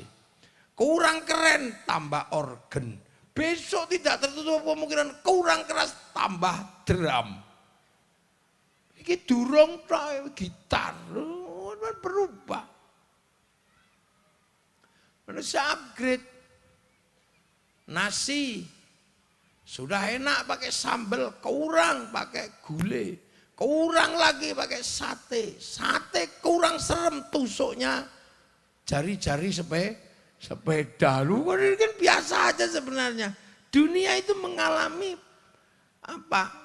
Kurang keren, tambah organ. Besok tidak tertutup kemungkinan kurang keras, tambah drum. Ini durung tok gitar, berubah. Manusia upgrade. Nasi sudah enak pakai sambal, kurang pakai gulai, kurang lagi pakai sate. Sate kurang serem, tusuknya jari-jari sepeda. Lu ini kan biasa aja sebenarnya. Dunia itu mengalami apa?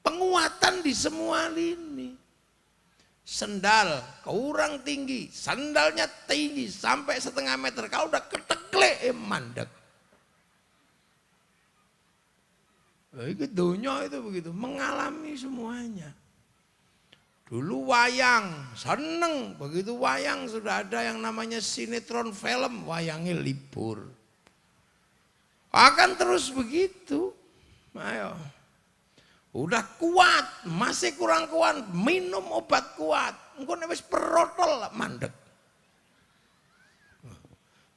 Penguatan di semua lini. Sendal kurang tinggi, sandalnya tinggi sampai 1,5 meter. Kalau udah keteklek mandek. Itu dunia itu begitu, mengalami semuanya. Dulu wayang, seneng. Begitu wayang sudah ada yang namanya sinetron film, wayangnya libur. Akan terus begitu. Ayo. Udah kuat, masih kurang kuat, minum obat kuat. engko nek wis perotol mandek.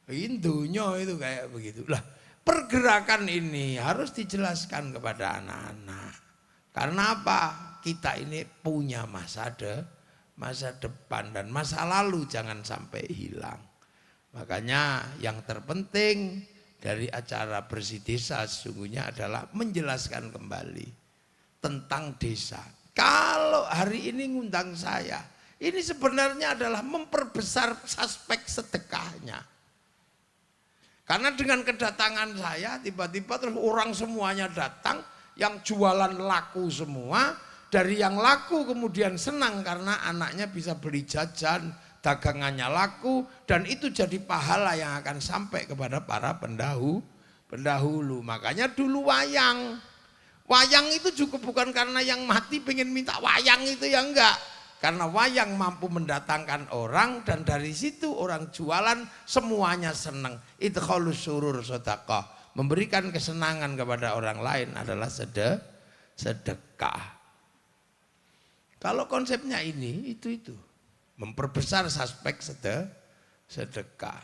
Intunya itu kayak begitu. Lah, pergerakan ini harus dijelaskan kepada anak-anak. Karena apa? Kita ini punya masa depan dan masa lalu jangan sampai hilang. Makanya yang terpenting dari acara Bersih Desa sesungguhnya adalah menjelaskan kembali tentang desa. Kalau hari ini ngundang saya, ini sebenarnya adalah memperbesar aspek sedekahnya. Karena dengan kedatangan saya tiba-tiba terus orang semuanya datang, yang jualan laku semua, dari yang laku kemudian senang karena anaknya bisa beli jajan, dagangannya laku, dan itu jadi pahala yang akan sampai kepada para pendahulu. Makanya dulu wayang itu juga bukan karena yang mati pengen minta wayang itu ya enggak. Karena wayang mampu mendatangkan orang dan dari situ orang jualan semuanya senang. Idkhalus surur sedekah. Memberikan kesenangan kepada orang lain adalah sedekah. Kalau konsepnya ini itu memperbesar aspek sedekah.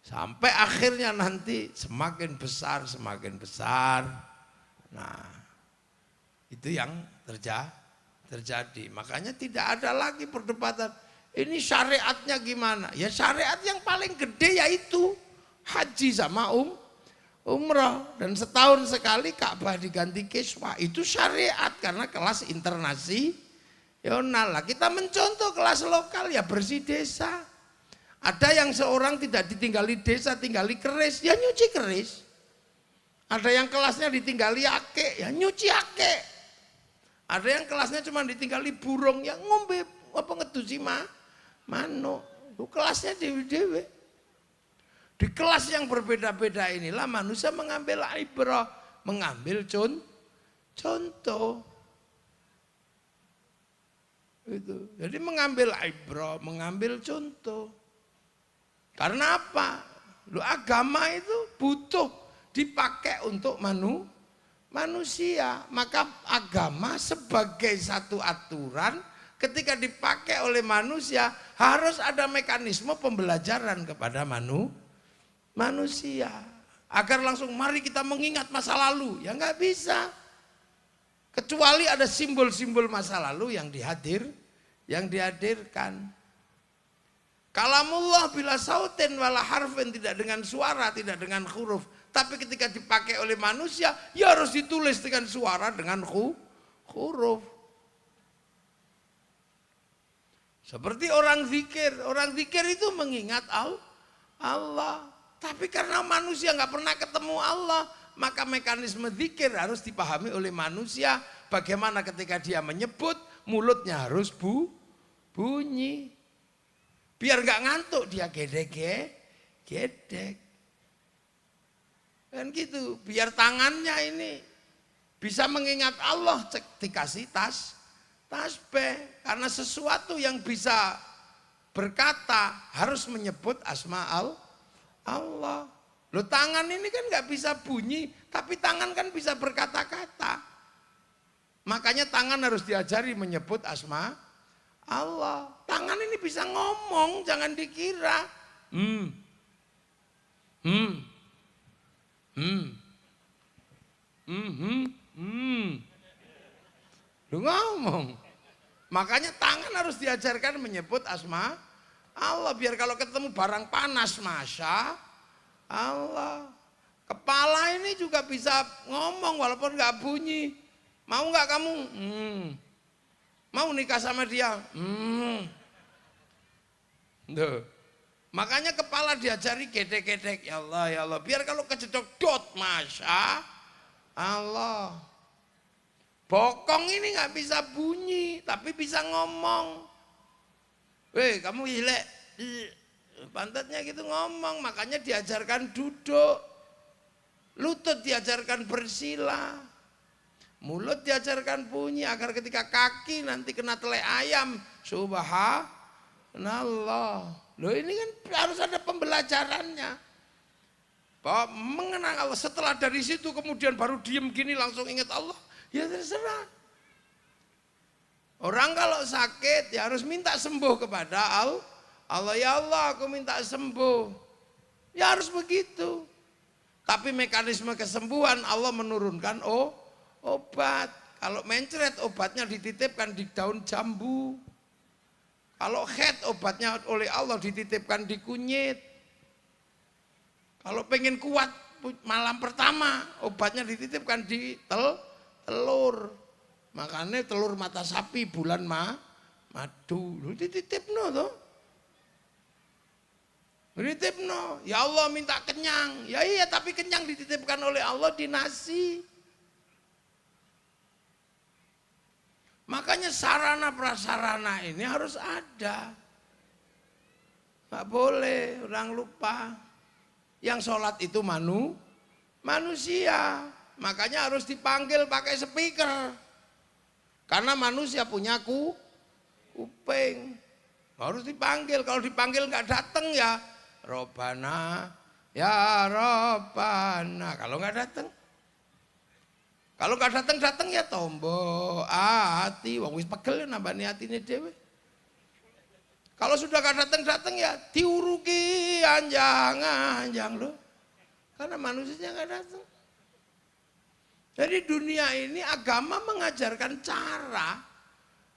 Sampai akhirnya nanti semakin besar. Nah, itu yang terjadi. Makanya tidak ada lagi perdebatan. Ini syariatnya gimana? Ya syariat yang paling gede yaitu haji sama umrah. Dan setahun sekali Ka'bah diganti kiswah. Itu syariat karena kelas internasional. Lah kita mencontoh kelas lokal ya Bersih Desa. Ada yang seorang tidak ditinggali desa, tinggali keris, ya nyuci keris. Ada yang kelasnya ditinggali ake, ya nyuci ake. Ada yang kelasnya cuma ditinggali burung, yang ngombe apa ngedusi manuk. Itu kelasnya dewe-dewe. Di kelas yang berbeda-beda inilah manusia mengambil ibrah, mengambil contoh. Itu. Jadi mengambil ibrah, mengambil contoh. Karena apa? Lu agama itu butuh dipakai untuk manusia, maka agama sebagai satu aturan ketika dipakai oleh manusia harus ada mekanisme pembelajaran kepada manusia agar langsung mari kita mengingat masa lalu, ya nggak bisa kecuali ada simbol-simbol masa lalu yang dihadirkan. Kalamullah bila sautin wala harfin, tidak dengan suara, tidak dengan huruf. Tapi ketika dipakai oleh manusia, ya harus ditulis dengan suara, dengan huruf. Seperti orang zikir itu mengingat Allah. Tapi karena manusia nggak pernah ketemu Allah, maka mekanisme zikir harus dipahami oleh manusia. Bagaimana ketika dia menyebut, mulutnya harus bunyi. Biar nggak ngantuk, dia gedek. Dan gitu, biar tangannya ini bisa mengingat Allah, dikasih tasbih. Karena sesuatu yang bisa berkata harus menyebut asma Allah. Loh, tangan ini kan nggak bisa bunyi, tapi tangan kan bisa berkata-kata. Makanya tangan harus diajari menyebut asma Allah. Tangan ini bisa ngomong, jangan dikira. Lu ngomong. Makanya tangan harus diajarkan menyebut asma Allah. Biar kalau ketemu barang panas, Masya Allah. Kepala ini juga bisa ngomong walaupun gak bunyi. Mau gak kamu? Mau nikah sama dia? Duh. Makanya kepala diajari gedek-gedek, ya Allah, biar kalau kejedok dot, Masya Allah. Bokong ini nggak bisa bunyi, tapi bisa ngomong. Weh, kamu hilek, pantatnya gitu ngomong, makanya diajarkan duduk. Lutut diajarkan bersila. Mulut diajarkan bunyi agar ketika kaki nanti kena tele ayam, subhanallah. Loh, ini kan harus ada pembelajarannya. Bahwa mengenang Allah, setelah dari situ kemudian baru diem gini langsung ingat Allah, ya terserah. Orang kalau sakit ya harus minta sembuh kepada Allah. Ya Allah, aku minta sembuh. Ya harus begitu. Tapi mekanisme kesembuhan Allah menurunkan obat. Kalau mencret obatnya dititipkan di daun jambu. Kalau head obatnya oleh Allah dititipkan di kunyit. Kalau pengen kuat malam pertama obatnya dititipkan di telur. Makanya telur mata sapi bulan madu. Dititipno toh. Dititipno. Ya Allah minta kenyang. Ya iya tapi kenyang dititipkan oleh Allah di nasi. Makanya sarana prasarana ini harus ada. Nggak boleh orang lupa. Yang sholat itu manusia. Makanya harus dipanggil pakai speaker. Karena manusia punya kuping. Harus dipanggil. Kalau dipanggil nggak datang ya Robbana, ya Robbana. Kalau nggak datang. Kalau nggak datang ya tombo ati, wong wis pegel nambani atine dhewe. Kalau sudah nggak datang ya diuruki anjang loh. Karena manusianya nggak datang. Jadi dunia ini agama mengajarkan cara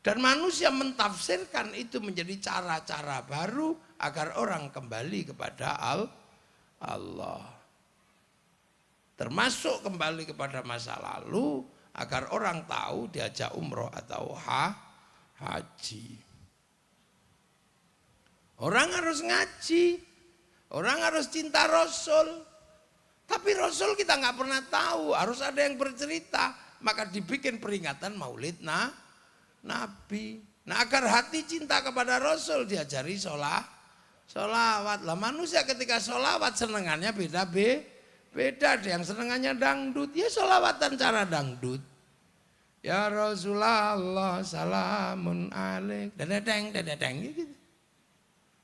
dan manusia mentafsirkan itu menjadi cara-cara baru agar orang kembali kepada Allah. Termasuk kembali kepada masa lalu agar orang tahu diajak umroh atau haji. Orang harus ngaji, orang harus cinta Rasul. Tapi Rasul kita nggak pernah tahu, harus ada yang bercerita. Maka dibikin peringatan Maulid Nabi. Nah agar hati cinta kepada Rasul diajari sholawat. Lah manusia ketika sholawat senengannya beda ada yang senengannya dangdut, ya sholawatan cara dangdut. Ya Rasulullah salamun alaik, dededeng gitu.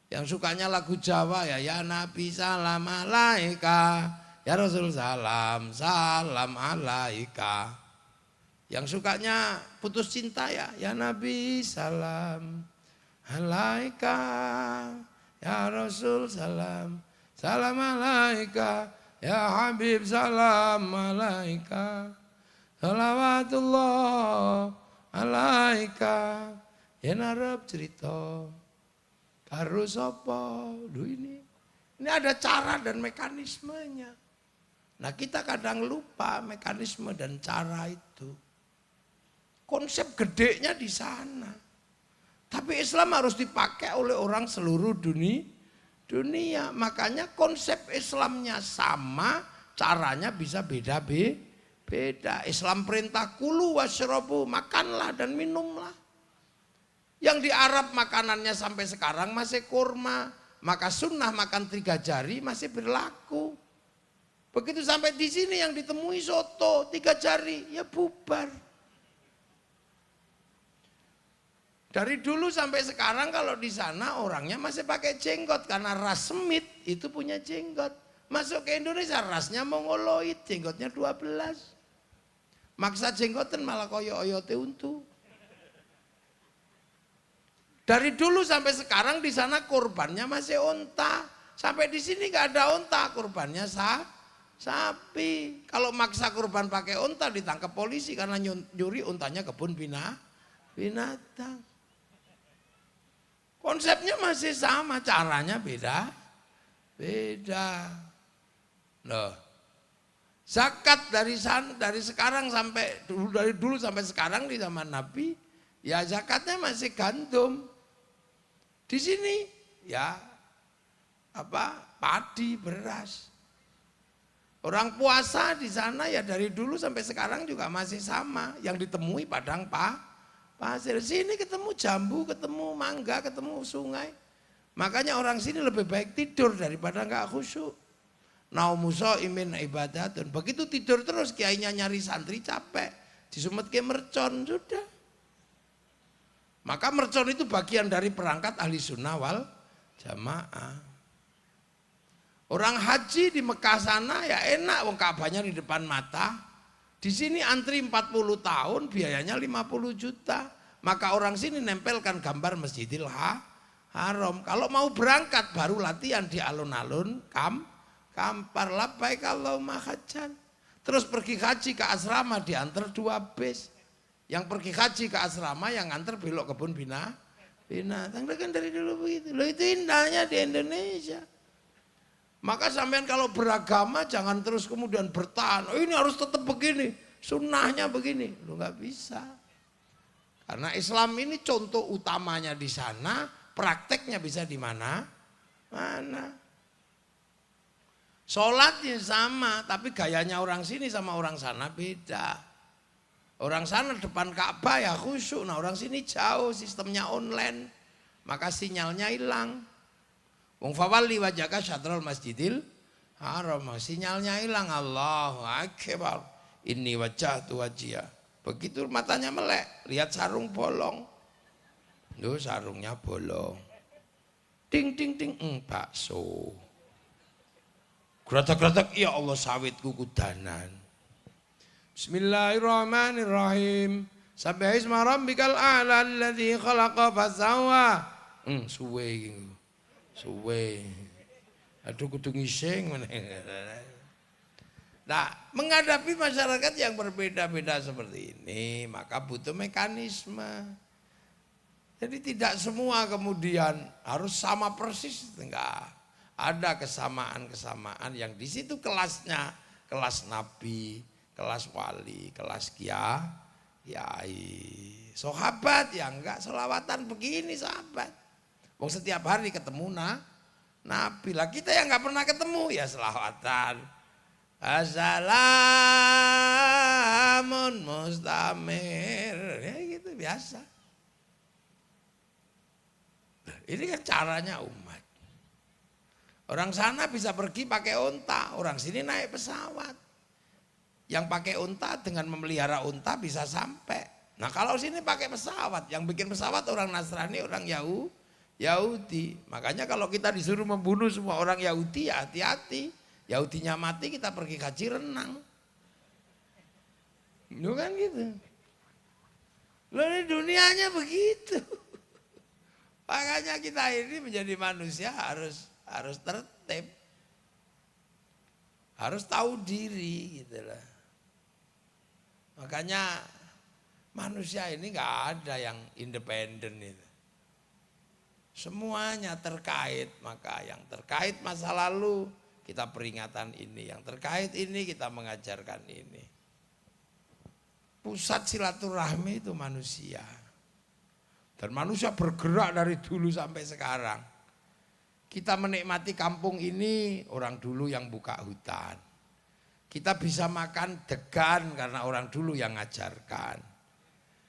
Yang sukanya lagu Jawa ya Nabi salam alaika, ya Rasul salam alaika. Yang sukanya putus cinta ya Nabi salam alaika, ya Rasul salam alaika. Ya Habib salam alaika, salawatullah alaika. Ya narap cerita karo sapa ini ada cara dan mekanismenya. Nah kita kadang lupa mekanisme dan cara itu. Konsep gedenya di sana. Tapi Islam harus dipakai oleh orang seluruh dunia. Makanya konsep Islamnya sama, caranya bisa beda. Islam perintah kulu wasyrabu, makanlah dan minumlah. Yang di Arab makanannya sampai sekarang masih kurma, maka sunnah makan 3 jari masih berlaku. Begitu sampai di sini yang ditemui soto 3 jari, ya bubar. Dari dulu sampai sekarang kalau di sana orangnya masih pakai jenggot karena ras Semit itu punya jenggot. Masuk ke Indonesia rasnya mongoloid, jenggotnya 12. Maksa jenggotan malah koyo oyote untu. Dari dulu sampai sekarang di sana kurbannya masih onta. Sampai di sini nggak ada onta, kurbannya sapi. Kalau maksa kurban pakai onta ditangkap polisi karena nyuri ontanya kebun binatang. Konsepnya masih sama, caranya beda. Loh. Zakat dari sekarang sampai dari dulu sampai sekarang di zaman Nabi, ya zakatnya masih gandum. Di sini ya padi, beras. Orang puasa di sana ya dari dulu sampai sekarang juga masih sama, yang ditemui padang pasir. Sini ketemu jambu, ketemu mangga, ketemu sungai. Makanya orang sini lebih baik tidur daripada nggak khusyuk. Naumuso imin ibadatun. Begitu tidur terus kiainya nyari santri capek. Disumet ke mercon sudah. Maka mercon itu bagian dari perangkat ahli sunnah wal jamaah. Orang haji di Mekah sana ya enak, wong Ka'bahnya di depan mata. Di sini antri 40 tahun biayanya 50 juta. maka orang sini nempelkan gambar Masjidil Haram. Kalau mau berangkat baru latihan di alun-alun Kampar, labbaik Allahumma hajjan. Terus pergi haji ke asrama diantar 2 bis. Yang pergi haji ke asrama yang nganter belok kebun binatang. Kan dari dulu begitu. Loh, itu indahnya di Indonesia. Maka sampean kalau beragama jangan terus kemudian bertahan. Oh, ini harus tetap begini, sunnahnya begini. Lo nggak bisa. Karena Islam ini contoh utamanya di sana, prakteknya bisa di mana? Mana? Sholatnya sama, tapi gayanya orang sini sama orang sana beda. Orang sana depan Ka'bah ya khusyuk, nah orang sini jauh, sistemnya online, maka sinyalnya hilang. Wong fawalli wajhaka syatrul masjidil haram, sinyalnya hilang. Allahu akbar, inni wajjahtu wajhiya. Begitu matanya melek, lihat sarung bolong. Duh, sarungnya bolong. Ting ting ting, bakso. Gratak-gratak, ya Allah sawitku kudanan. Bismillahirrahmanirrahim. Sabbihisma rabbikal a'la alladzi khalaqa fasawwa. Suwe. Aduh kudu ngising. Nah, menghadapi masyarakat yang berbeda-beda seperti ini, maka butuh mekanisme. Jadi tidak semua kemudian harus sama persis, enggak. Ada kesamaan-kesamaan yang di situ kelasnya, kelas nabi, kelas wali, kelas kiai, sahabat ya enggak selawatan begini sahabat. Wong setiap hari ketemu nabi lah, kita yang enggak pernah ketemu ya selawatan. Assalamun mustamir, ya gitu biasa. Ini kan caranya umat. Orang sana bisa pergi pakai unta, orang sini naik pesawat. Yang pakai unta dengan memelihara unta bisa sampai. Nah kalau sini pakai pesawat, yang bikin pesawat orang Nasrani, orang Yahudi. Makanya kalau kita disuruh membunuh semua orang Yahudi ya hati-hati. Yahudinya mati kita pergi haji renang. Itu kan gitu. Loh ini dunianya begitu. Makanya kita ini menjadi manusia harus tertib, harus tahu diri gitu lah. Makanya manusia ini nggak ada yang independen itu. Semuanya terkait, maka yang terkait masa lalu kita peringatan ini, yang terkait ini kita mengajarkan ini. Pusat silaturahmi itu manusia. Dan manusia bergerak dari dulu sampai sekarang. Kita menikmati kampung ini, orang dulu yang buka hutan. Kita bisa makan degan karena orang dulu yang ngajarkan.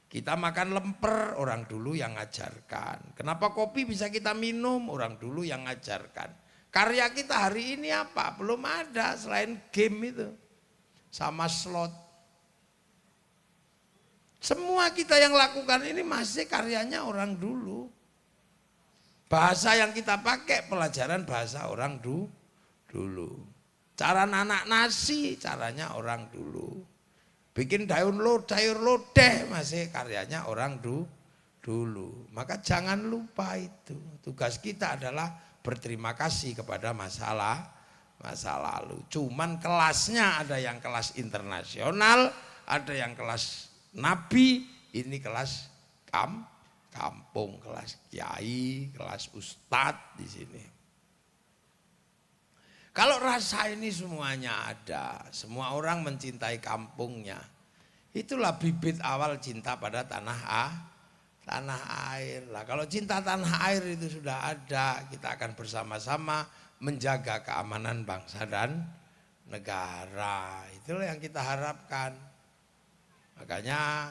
Kita makan lemper, orang dulu yang ngajarkan. Kenapa kopi bisa kita minum, orang dulu yang ngajarkan. Karya kita hari ini apa? Belum ada selain game itu. Sama slot. Semua kita yang lakukan ini masih karyanya orang dulu. Bahasa yang kita pakai pelajaran bahasa orang dulu. Cara nanak nasi caranya orang dulu. Bikin sayur lodeh masih karyanya orang dulu. Maka jangan lupa itu. Tugas kita adalah berterima kasih kepada masa lalu. Cuman kelasnya ada yang kelas internasional, ada yang kelas nabi, ini kelas kampung, kelas kiai, kelas ustadz di sini. Kalau rasa ini semuanya ada, semua orang mencintai kampungnya. Itulah bibit awal cinta pada tanah air. Lah kalau cinta tanah air itu sudah ada, kita akan bersama-sama menjaga keamanan bangsa dan negara. Itulah yang kita harapkan. Makanya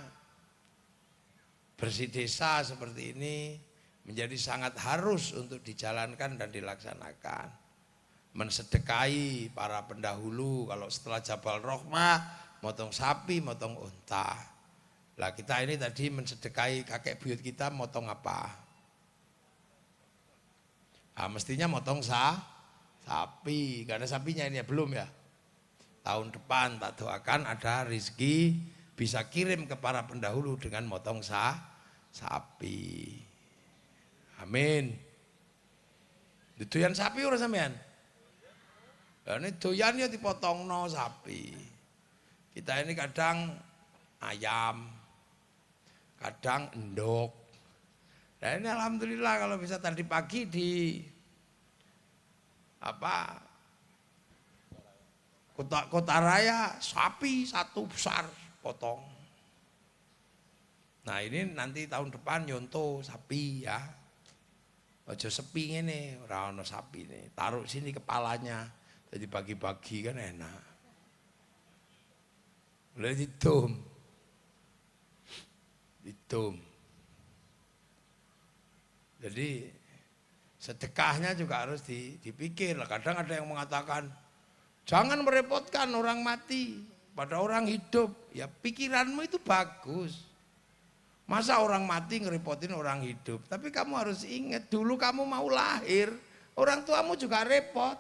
bersih desa seperti ini menjadi sangat harus untuk dijalankan dan dilaksanakan. Mensedekahi para pendahulu, kalau setelah Jabal Rohmah, motong sapi, motong unta. Lah kita ini tadi mensedekahi kakek buyut kita, motong apa? Nah, mestinya motong sapi, gak ada sapinya ini ya, belum ya. Tahun depan tak doakan ada rezeki bisa kirim ke para pendahulu dengan motong sapi. Amin. Doyan sapi ora sampean? Lah ini doyan ya dipotongno sapi. Kita ini kadang ayam, kadang endok. Nah ini alhamdulillah kalau bisa tadi pagi di kota raya sapi satu besar potong. Nah ini nanti tahun depan nyonto sapi ya. Ojo sepi ngene, ora ono sapi nih. Taruh sini kepalanya. Jadi bagi-bagi kan enak. Boleh ditum. Jadi sedekahnya juga harus dipikir. Kadang ada yang mengatakan, jangan merepotkan orang mati pada orang hidup. Ya pikiranmu itu bagus. Masa orang mati ngerepotin orang hidup. Tapi kamu harus ingat, dulu kamu mau lahir, orang tuamu juga repot.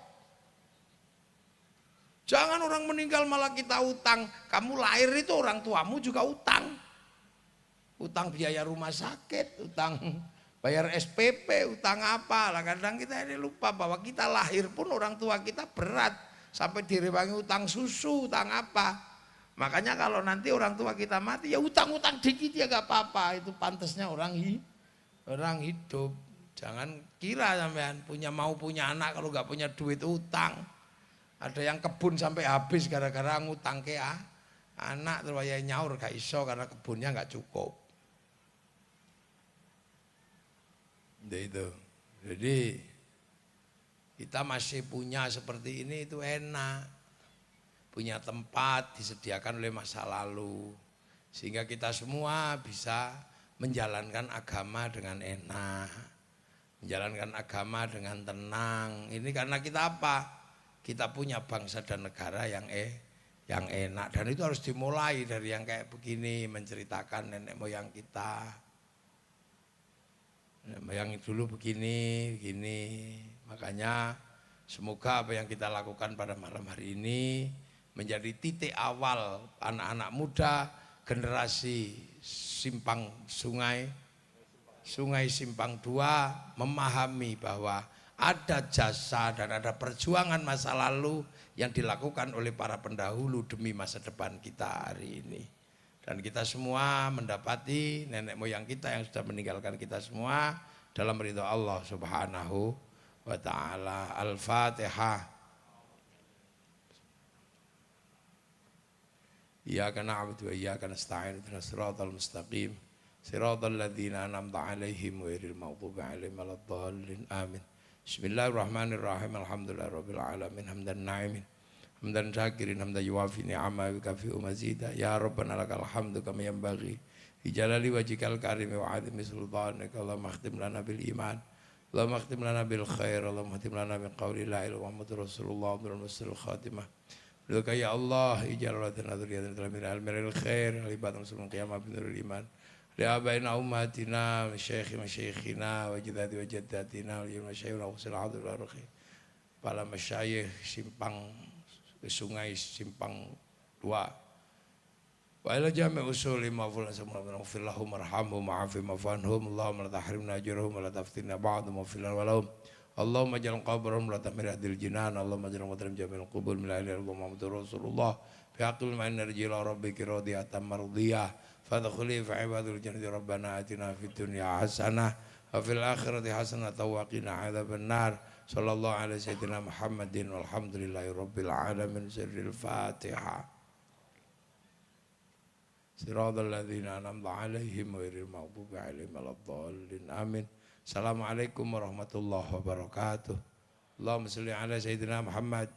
Jangan orang meninggal malah kita utang. Kamu lahir itu orang tuamu juga utang. Utang biaya rumah sakit, utang bayar SPP, utang apa. Lah kadang kita ini lupa bahwa kita lahir pun orang tua kita berat. Sampai direwangi utang susu, utang apa. Makanya kalau nanti orang tua kita mati ya utang-utang dikit ya gak apa-apa. Itu pantasnya orang hidup. Jangan kira sampean punya anak kalau gak punya duit utang. Ada yang kebun sampai habis gara-gara ngutang ke anak terus ya nyaur gak iso karena kebunnya gak cukup. Itu. Jadi kita masih punya seperti ini itu enak. Punya tempat disediakan oleh masa lalu. Sehingga kita semua bisa menjalankan agama dengan enak. Menjalankan agama dengan tenang. Ini karena kita apa? Kita punya bangsa dan negara yang enak. Dan itu harus dimulai dari yang kayak begini. Menceritakan nenek moyang kita. Nenek moyang dulu begini. Makanya semoga apa yang kita lakukan pada malam hari ini menjadi titik awal anak-anak muda generasi Sungai Simpang 2 memahami bahwa ada jasa dan ada perjuangan masa lalu yang dilakukan oleh para pendahulu demi masa depan kita hari ini. Dan kita semua mendapati nenek moyang kita yang sudah meninggalkan kita semua dalam ridha Allah Subhanahu wa ta'ala. Al-Fatihah. Iyyaka na'budu wa iyyaka nasta'in ihdinas siratal mustaqim siratal ladzina an'amta 'alaihim ghairil maghdubi 'alaihim waladdallin amin. Bismillahirrahmanirrahim. Alhamdulillahirabbil alamin hamdan na'imin hamdan syakirin hamdan yuwafi ni'ama wa kafi'u mazida. Ya rabbana lakal hamdu kama yanbaghi fi jalali wajhikal karim wa 'azimi sultanika. Allahumma khtim lana bil iman, Allahumma khtim lana bil khair, Allahumma khtim lana min qawli la ilaha illallah Muhammadur Rasulullah Abdul Musil Khatimah. Doa ya Allah, ij'al lana dzurriyyatan tayyibatan min al-khair, alibatan muslimin qiyamah bin nuril iman. Li abaina ummatina, masyayikhina, wa jaddati wa jaddatina, wa masyayikhina usul hadul arqi. Para masyayikh Sungai Simpang 2. Wa ila jami' usuli ma'ful asma'a fillahu marhamhum ma'afi mafanhum Allahumma la tahrimna ajrahum wa la taftinna ba'dhum wa fil walahum. Allahumma ja'al qabrahum la tamir adil jinan. Allahumma ja'al qadram jamil qubur min la ilaha illallah Muhammadur Rasulullah fi haqqil ma'in narjila rabbika radiyatan mardiyah fadkhuli fi ibadil jannati rabbana atina fid dunya hasanah wa fil akhirati hasanah wa qina adzaban nar. Sallallahu alaihi sayyidina Muhammadin walhamdulillahi rabbil alamin. Sirril Fatihah. Siratal ladzina an'amta 'alaihim ghairil maghdubi 'alaihim waladdallin amin. Assalamualaikum warahmatullahi wabarakatuh. Allahumma shalli ala sayyidina Muhammad.